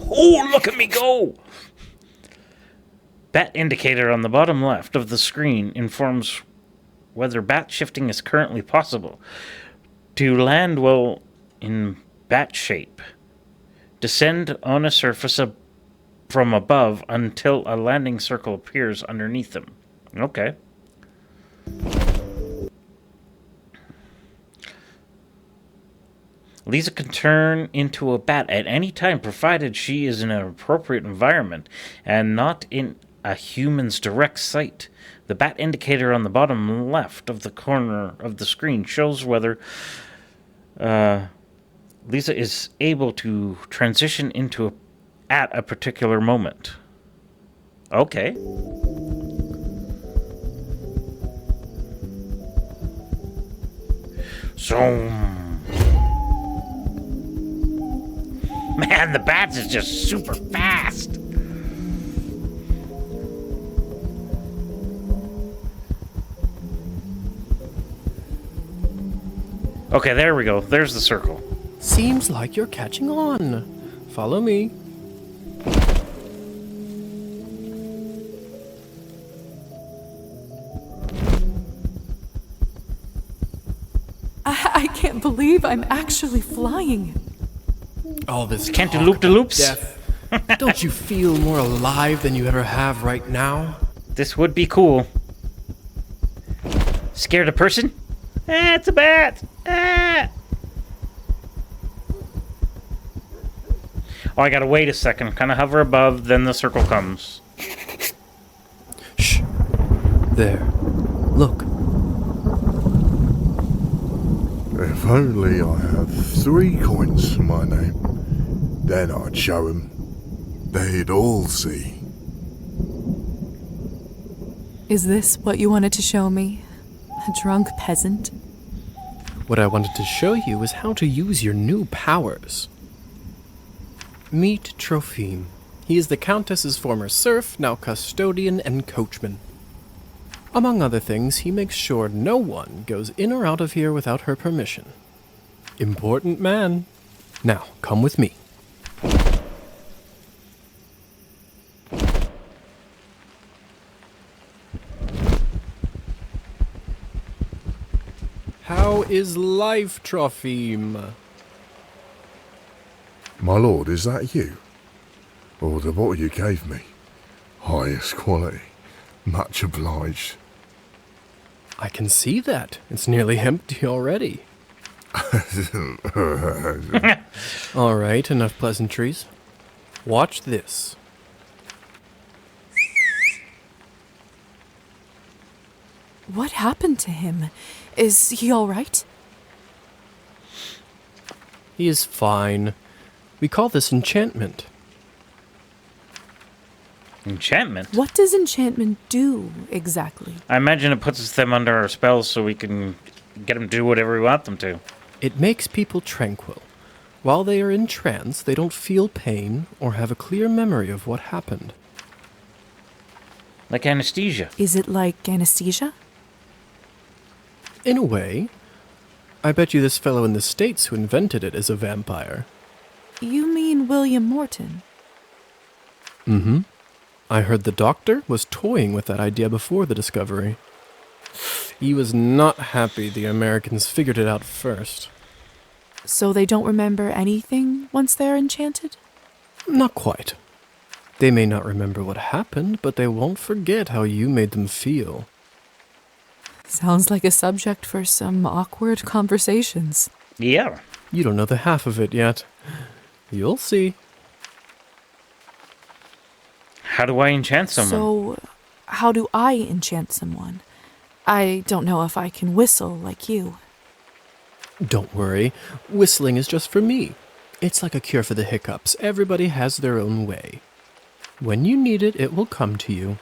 Oh, look at me go. Bat indicator on the bottom left of the screen informs whether bat shifting is currently possible. To land well in bat shape, descend on a surface from above until a landing circle appears underneath them. Okay. Liza can turn into a bat at any time, provided she is in an appropriate environment and not in a human's direct sight. The bat indicator on the bottom left of the corner of the screen shows whether Liza is able to transition into at a particular moment. Okay. So... Man, the bats is just super fast. Okay, there we go. There's the circle. Seems like you're catching on. Follow me. I can't believe I'm actually flying. All this Can't do talk loop-de-loops? about death. Don't you feel more alive than you ever have right now? This would be cool. Scared a person? Ah, it's a bat! Ah! Oh, I gotta wait a second. Kind of hover above, then the circle comes. Shh. There. Look. If only I had 3 coins to my name, then I'd show 'em. They'd all see. Is this what you wanted to show me? A drunk peasant? What I wanted to show you is how to use your new powers. Meet Trophime. He is the Countess's former serf, now custodian and coachman. Among other things, he makes sure no one goes in or out of here without her permission. Important man. Now, come with me. How is life, Trophime? My lord, is that you? Or the bottle you gave me? Highest quality. Much obliged. I can see that. It's nearly empty already. All right, enough pleasantries. Watch this. What happened to him? Is he all right? He is fine. We call this enchantment. Enchantment? What does enchantment do, exactly? I imagine it puts them under our spells so we can get them to do whatever we want them to. It makes people tranquil. While they are in trance, they don't feel pain or have a clear memory of what happened. Like anesthesia. Is it like anesthesia? In a way. I bet you this fellow in the States who invented it is a vampire. You mean William Morton? Mm-hmm. I heard the doctor was toying with that idea before the discovery. He was not happy the Americans figured it out first. So they don't remember anything once they're enchanted? Not quite. They may not remember what happened, but they won't forget how you made them feel. Sounds like a subject for some awkward conversations. Yeah. You don't know the half of it yet. You'll see. How do I enchant someone? So, how do I enchant someone? I don't know if I can whistle like you. Don't worry. Whistling is just for me. It's like a cure for the hiccups. Everybody has their own way. When you need it, it will come to you.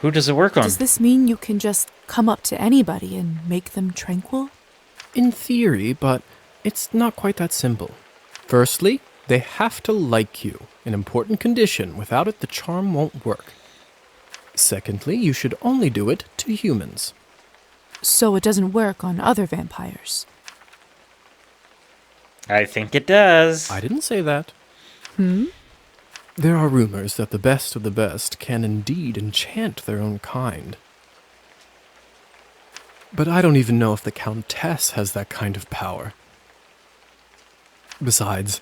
Who does it work on? Does this mean you can just come up to anybody and make them tranquil? In theory, but it's not quite that simple. Firstly, they have to like you, an important condition. Without it, the charm won't work. Secondly, you should only do it to humans. So it doesn't work on other vampires? I think it does. I didn't say that. There are rumors that the best of the best can indeed enchant their own kind. But I don't even know if the Countess has that kind of power. Besides,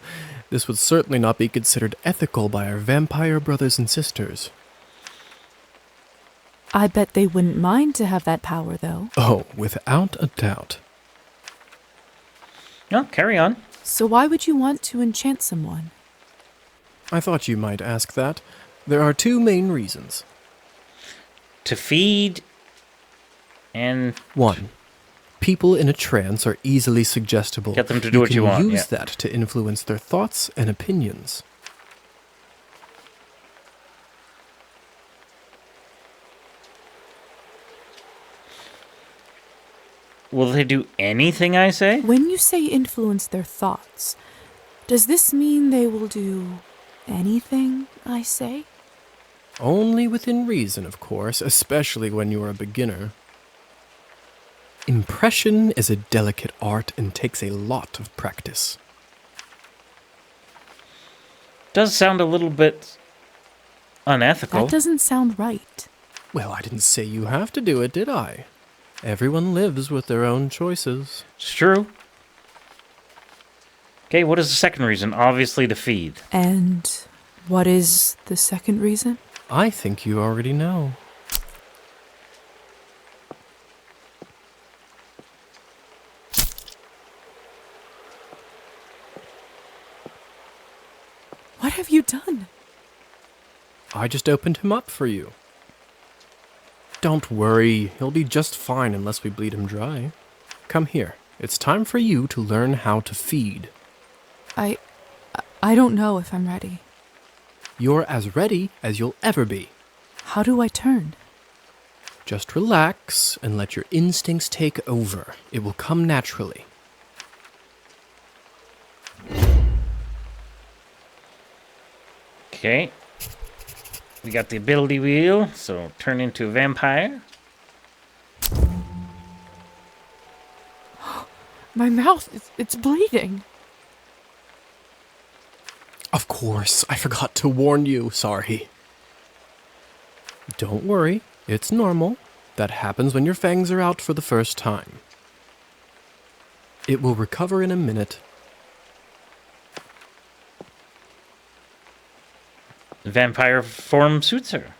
this would certainly not be considered ethical by our vampire brothers and sisters. I bet they wouldn't mind to have that power, though. Oh, without a doubt. No, carry on. So why would you want to enchant someone? I thought you might ask that. There are two main reasons. To feed and... 1. People in a trance are easily suggestible. Get them to do what you want. You can use that to influence their thoughts and opinions. Will they do anything I say? When you say influence their thoughts, does this mean they will do anything I say? Only within reason, of course, especially when you are a beginner. Impression is a delicate art and takes a lot of practice. Does sound a little bit unethical. That doesn't sound right. Well, I didn't say you have to do it, did I? Everyone lives with their own choices. It's true. Okay, what is the second reason? Obviously to feed. And what is the second reason? I think you already know. What have you done? I just opened him up for you. Don't worry, he'll be just fine unless we bleed him dry. Come here. It's time for you to learn how to feed. I don't know if I'm ready. You're as ready as you'll ever be. How do I turn? Just relax and let your instincts take over. It will come naturally. Okay. We got the ability wheel, so turn into a vampire. My mouth, it's bleeding. Of course, I forgot to warn you. Sorry. Don't worry, it's normal. That happens when your fangs are out for the first time. It will recover in a minute. The vampire form suits her.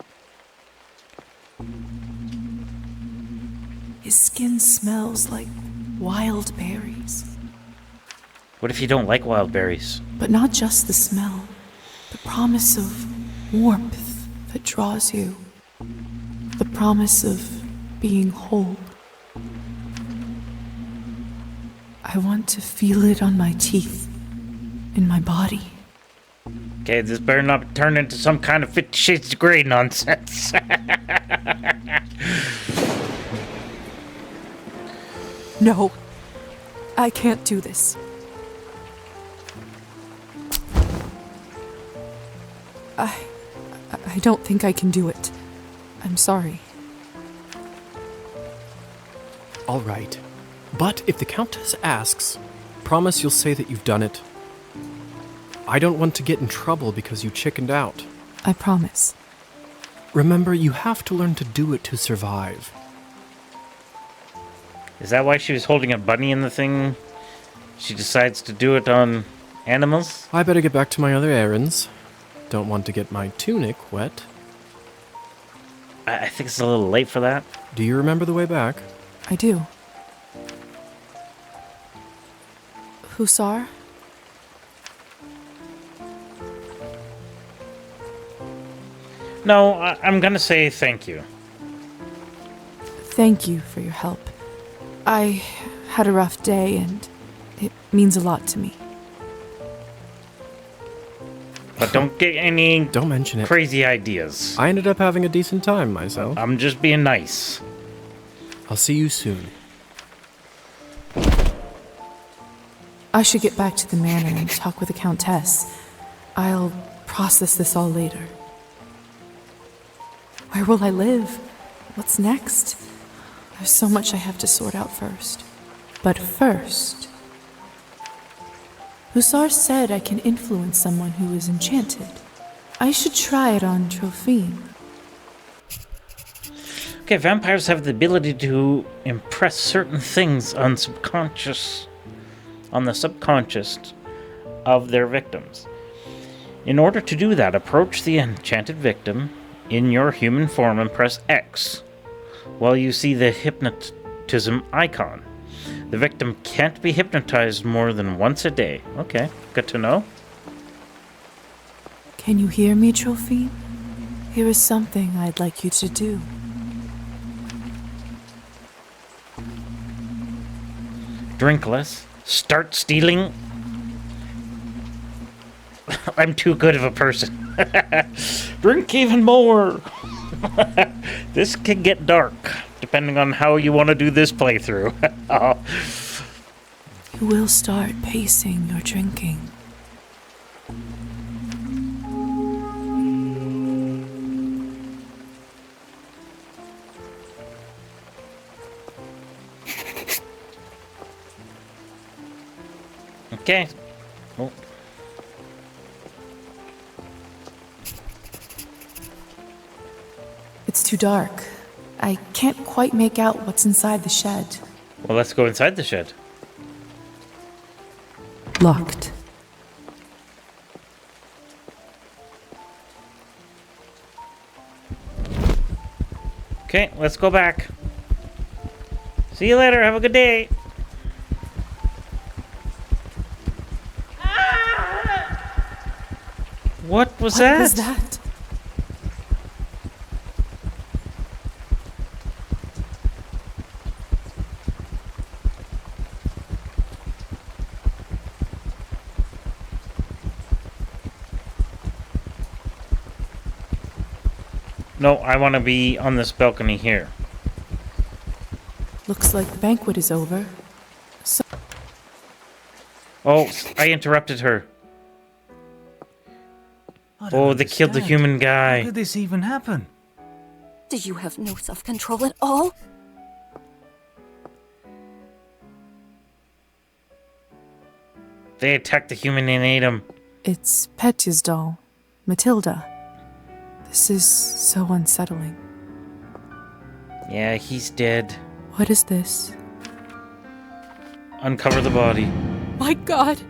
His skin smells like wild berries. What if you don't like wild berries? But not just the smell. The promise of warmth that draws you. The promise of being whole. I want to feel it on my teeth, in my body. Okay, this better not turn into some kind of 50 Shades of Grey nonsense. No, I can't do this. I don't think I can do it. I'm sorry. All right. But if the Countess asks, promise you'll say that you've done it. I don't want to get in trouble because you chickened out. I promise. Remember, you have to learn to do it to survive. Is that why she was holding a bunny in the thing? She decides to do it on animals? I better get back to my other errands. Don't want to get my tunic wet. I think it's a little late for that. Do you remember the way back? I do. Hussar? No, I'm gonna say thank you. Thank you for your help. I had a rough day and it means a lot to me. But don't get any don't mention it. Crazy ideas. I ended up having a decent time myself. I'm just being nice. I'll see you soon. I should get back to the manor and talk with the Countess. I'll process this all later. Where will I live? What's next? There's so much I have to sort out first. But first... Hussar said I can influence someone who is enchanted. I should try it on Trophine. Okay, vampires have the ability to impress certain things on the subconscious of their victims. In order to do that, approach the enchanted victim in your human form and press X while you see the hypnotism icon. The victim can't be hypnotized more than once a day. Okay, good to know. Can you hear me, Trophine? Here is something I'd like you to do. Drink less. Start stealing. I'm too good of a person. Drink even more. This can get dark, depending on how you want to do this playthrough. You will start pacing your drinking. Okay. Oh. It's too dark. I can't quite make out what's inside the shed. Well, let's go inside the shed. Locked. Okay, let's go back. See you later. Have a good day. What was that? What was that? No, I want to be on this balcony here. Looks like the banquet is over. Oh, I interrupted her. Oh, they killed the human guy. How could this even happen? Do you have no self-control at all? They attacked the human and ate him. It's Petya's doll, Matilda. This is so unsettling. Yeah, he's dead. What is this? Uncover the body. My God!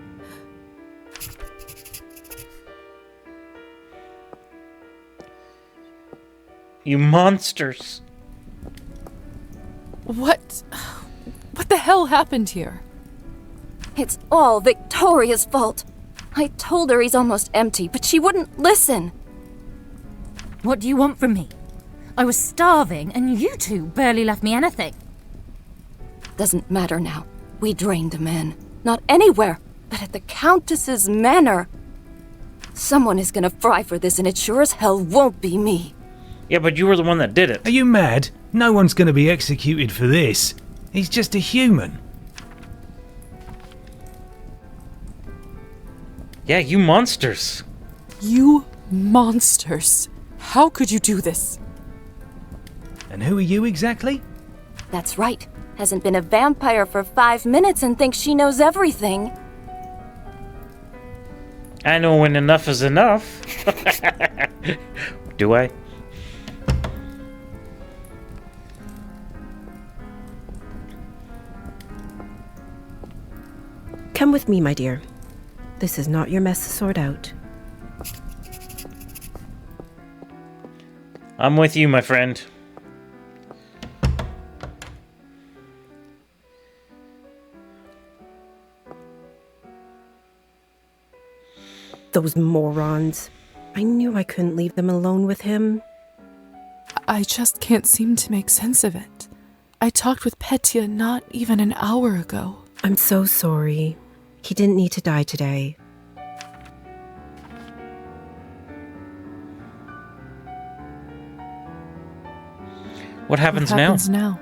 You monsters! What the hell happened here? It's all Victoria's fault. I told her he's almost empty, but she wouldn't listen. What do you want from me? I was starving, and you two barely left me anything. Doesn't matter now. We drained the man. Not anywhere, but at the Countess's manor. Someone is gonna fry for this, and it sure as hell won't be me. Yeah, but you were the one that did it. Are you mad? No one's going to be executed for this. He's just a human. Yeah, you monsters. You monsters. How could you do this? And who are you exactly? That's right. Hasn't been a vampire for 5 minutes and thinks she knows everything. I know when enough is enough. Do I? Come with me, my dear. This is not your mess to sort out. I'm with you, my friend. Those morons. I knew I couldn't leave them alone with him. I just can't seem to make sense of it. I talked with Petya not even an hour ago. I'm so sorry. He didn't need to die today. What happens now?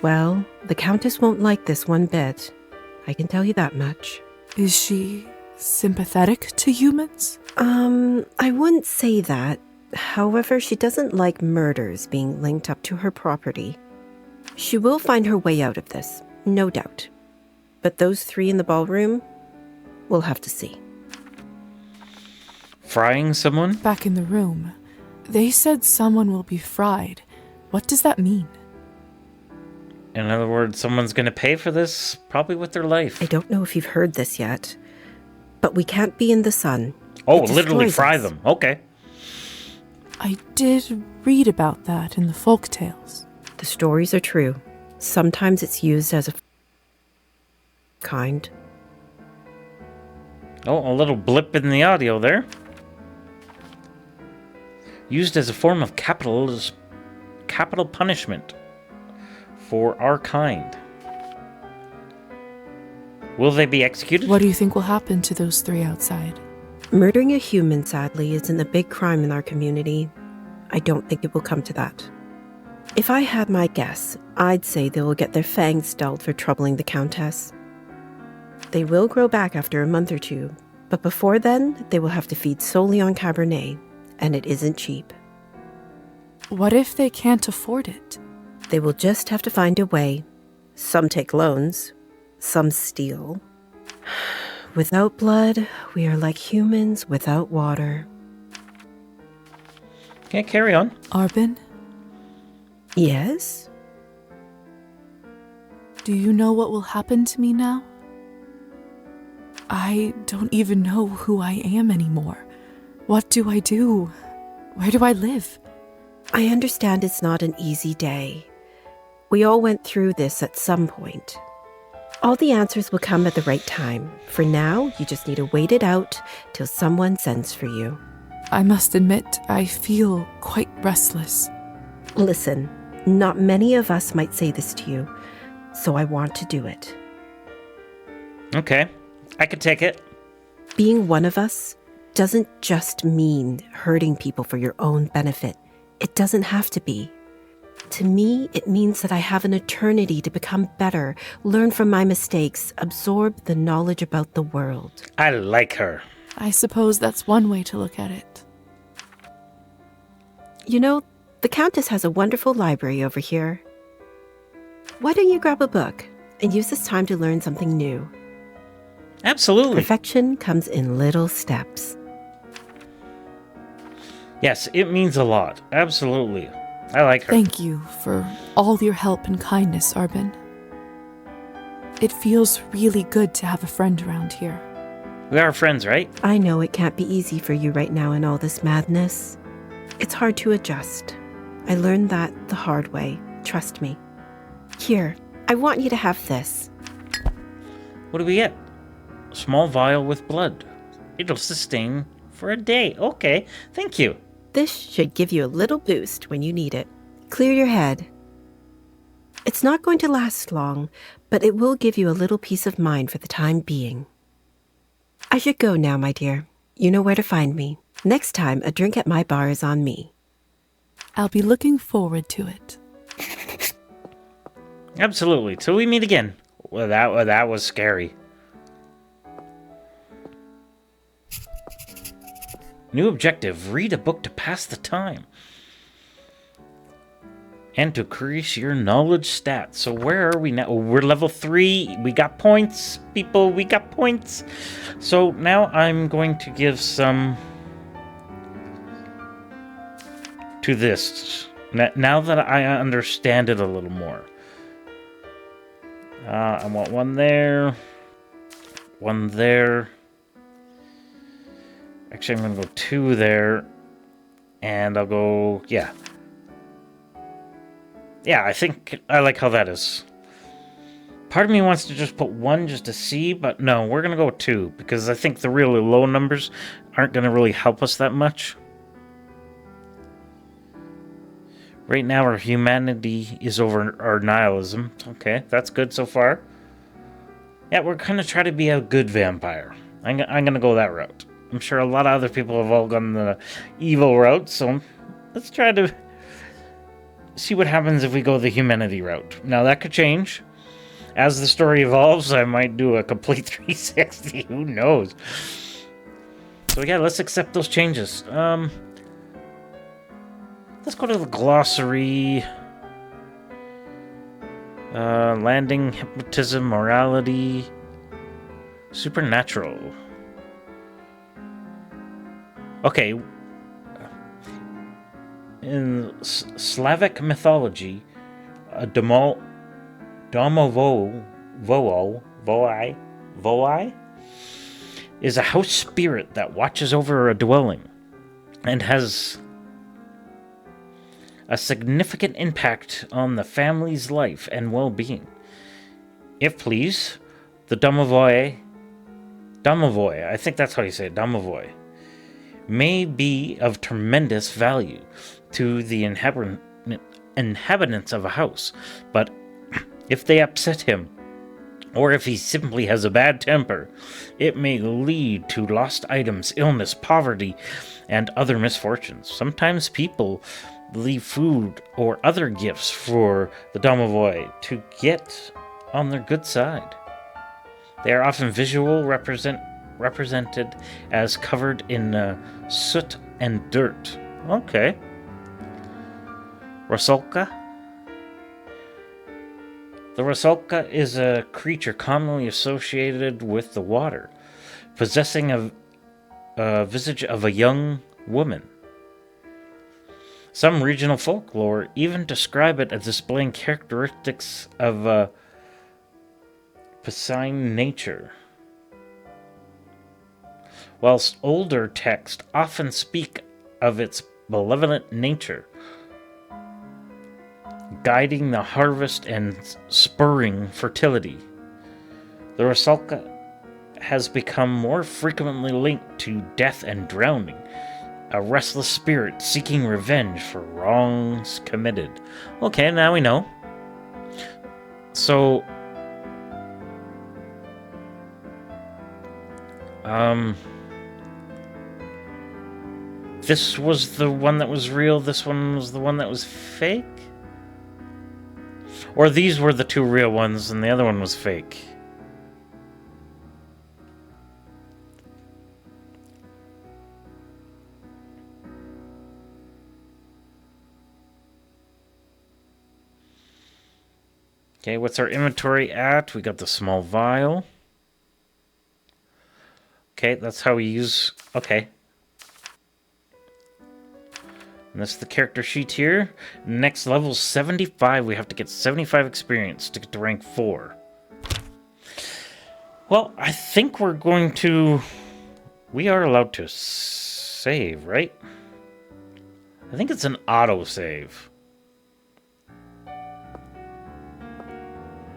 Well, the Countess won't like this one bit. I can tell you that much. Is she sympathetic to humans? I wouldn't say that. However, she doesn't like murders being linked up to her property. She will find her way out of this, no doubt. But those three in the ballroom, we'll have to see. Frying someone? Back in the room, they said someone will be fried. What does that mean? In other words, someone's going to pay for this, probably with their life. I don't know if you've heard this yet, but we can't be in the sun. Oh, It literally destroys fry us. them. Okay. I did read about that in the folk tales. The stories are true. Sometimes it's used as a kind. Oh, a little blip in the audio there. Used as a form of capital punishment for our kind. Will they be executed? What do you think will happen to those 3 outside? Murdering a human, sadly, isn't a big crime in our community. I don't think it will come to that. If I had my guess, I'd say they will get their fangs dulled for troubling the Countess. They will grow back after a month or 2, but before then, they will have to feed solely on Cabernet, and it isn't cheap. What if they can't afford it? They will just have to find a way. Some take loans, some steal. Without blood, we are like humans without water. Okay, carry on. Arbin, Yes? do you know what will happen to me now? I don't even know who I am anymore. What do I do? Where do I live? I understand it's not an easy day. We all went through this at some point. All the answers will come at the right time. For now, you just need to wait it out till someone sends for you. I must admit, I feel quite restless. Listen, not many of us might say this to you, so I want to do it. Okay, I could take it. Being one of us doesn't just mean hurting people for your own benefit. It doesn't have to be. To me, it means that I have an eternity to become better, learn from my mistakes, absorb the knowledge about the world. I like her. I suppose that's one way to look at it. You know, the Countess has a wonderful library over here. Why don't you grab a book and use this time to learn something new? Absolutely. Perfection comes in little steps. Yes, it means a lot. Absolutely. I like her. Thank you for all your help and kindness, Arbin. It feels really good to have a friend around here. We are friends, right? I know it can't be easy for you right now in all this madness. It's hard to adjust. I learned that the hard way. Trust me. Here, I want you to have this. What do we get? A small vial with blood. It'll sustain for a day. Okay, thank you. This should give you a little boost when you need it. Clear your head. It's not going to last long, but it will give you a little peace of mind for the time being. I should go now, my dear. You know where to find me. Next time, a drink at my bar is on me. I'll be looking forward to it. Absolutely. Till we meet again. Well, that was scary. New objective. Read a book to pass the time. And to increase your knowledge stats. So where are we now? Oh, we're level 3. We got points, people. We got points. So now I'm going to give some to this. Now that I understand it a little more. I want one there. One there. Actually, I'm going to go 2 there. And I'll go... Yeah. Yeah, I think I like how that is. Part of me wants to just put 1 just to see, but no, we're going to go 2. Because I think the really low numbers aren't going to really help us that much. Right now, our humanity is over our nihilism. Okay, that's good so far. Yeah, we're going to try to be a good vampire. I'm going to go that route. I'm sure a lot of other people have all gone the evil route, so let's try to see what happens if we go the humanity route. Now, that could change. As the story evolves, I might do a complete 360. Who knows? So yeah, let's accept those changes. Let's go to the glossary. Landing, hypnotism, morality, supernatural. Okay. In Slavic mythology, a domovoi is a house spirit that watches over a dwelling and has a significant impact on the family's life and well-being. If please, the domovoi, I think that's how you say it, domovoi, may be of tremendous value to the inhabitants of a house, but if they upset him, or if he simply has a bad temper, it may lead to lost items, illness, poverty, and other misfortunes. Sometimes people leave food or other gifts for the domovoi to get on their good side. They are often represented as covered in soot and dirt. Okay. Rusalka. The Rusalka is a creature commonly associated with the water, possessing a visage of a young woman. Some regional folklore even describe it as displaying characteristics of Piscine nature, whilst older texts often speak of its malevolent nature, guiding the harvest and spurring fertility. The Rusalka has become more frequently linked to death and drowning, a restless spirit seeking revenge for wrongs committed. Okay, now we know. So, this was the one that was real, this one was the one that was fake? Or these were the two real ones and the other one was fake? Okay, what's our inventory at? We got the small vial. Okay, that's how we use... Okay. And that's the character sheet here. Next level 75. We have to get 75 experience to get to rank 4. Well, I think we're going to... We are allowed to save, right? I think it's an auto-save.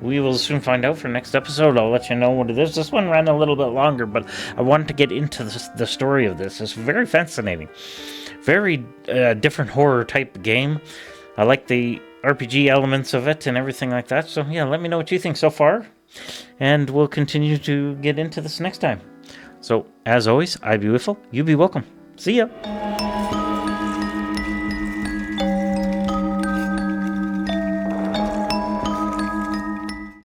We will soon find out for next episode. I'll let you know what it is. This one ran a little bit longer, but I wanted to get into the story of this. It's very fascinating. Very different horror type game. I like the RPG elements of it and everything like that. So yeah, let me know what you think so far. And we'll continue to get into this next time. So, as always, I be willful, you be welcome. See ya!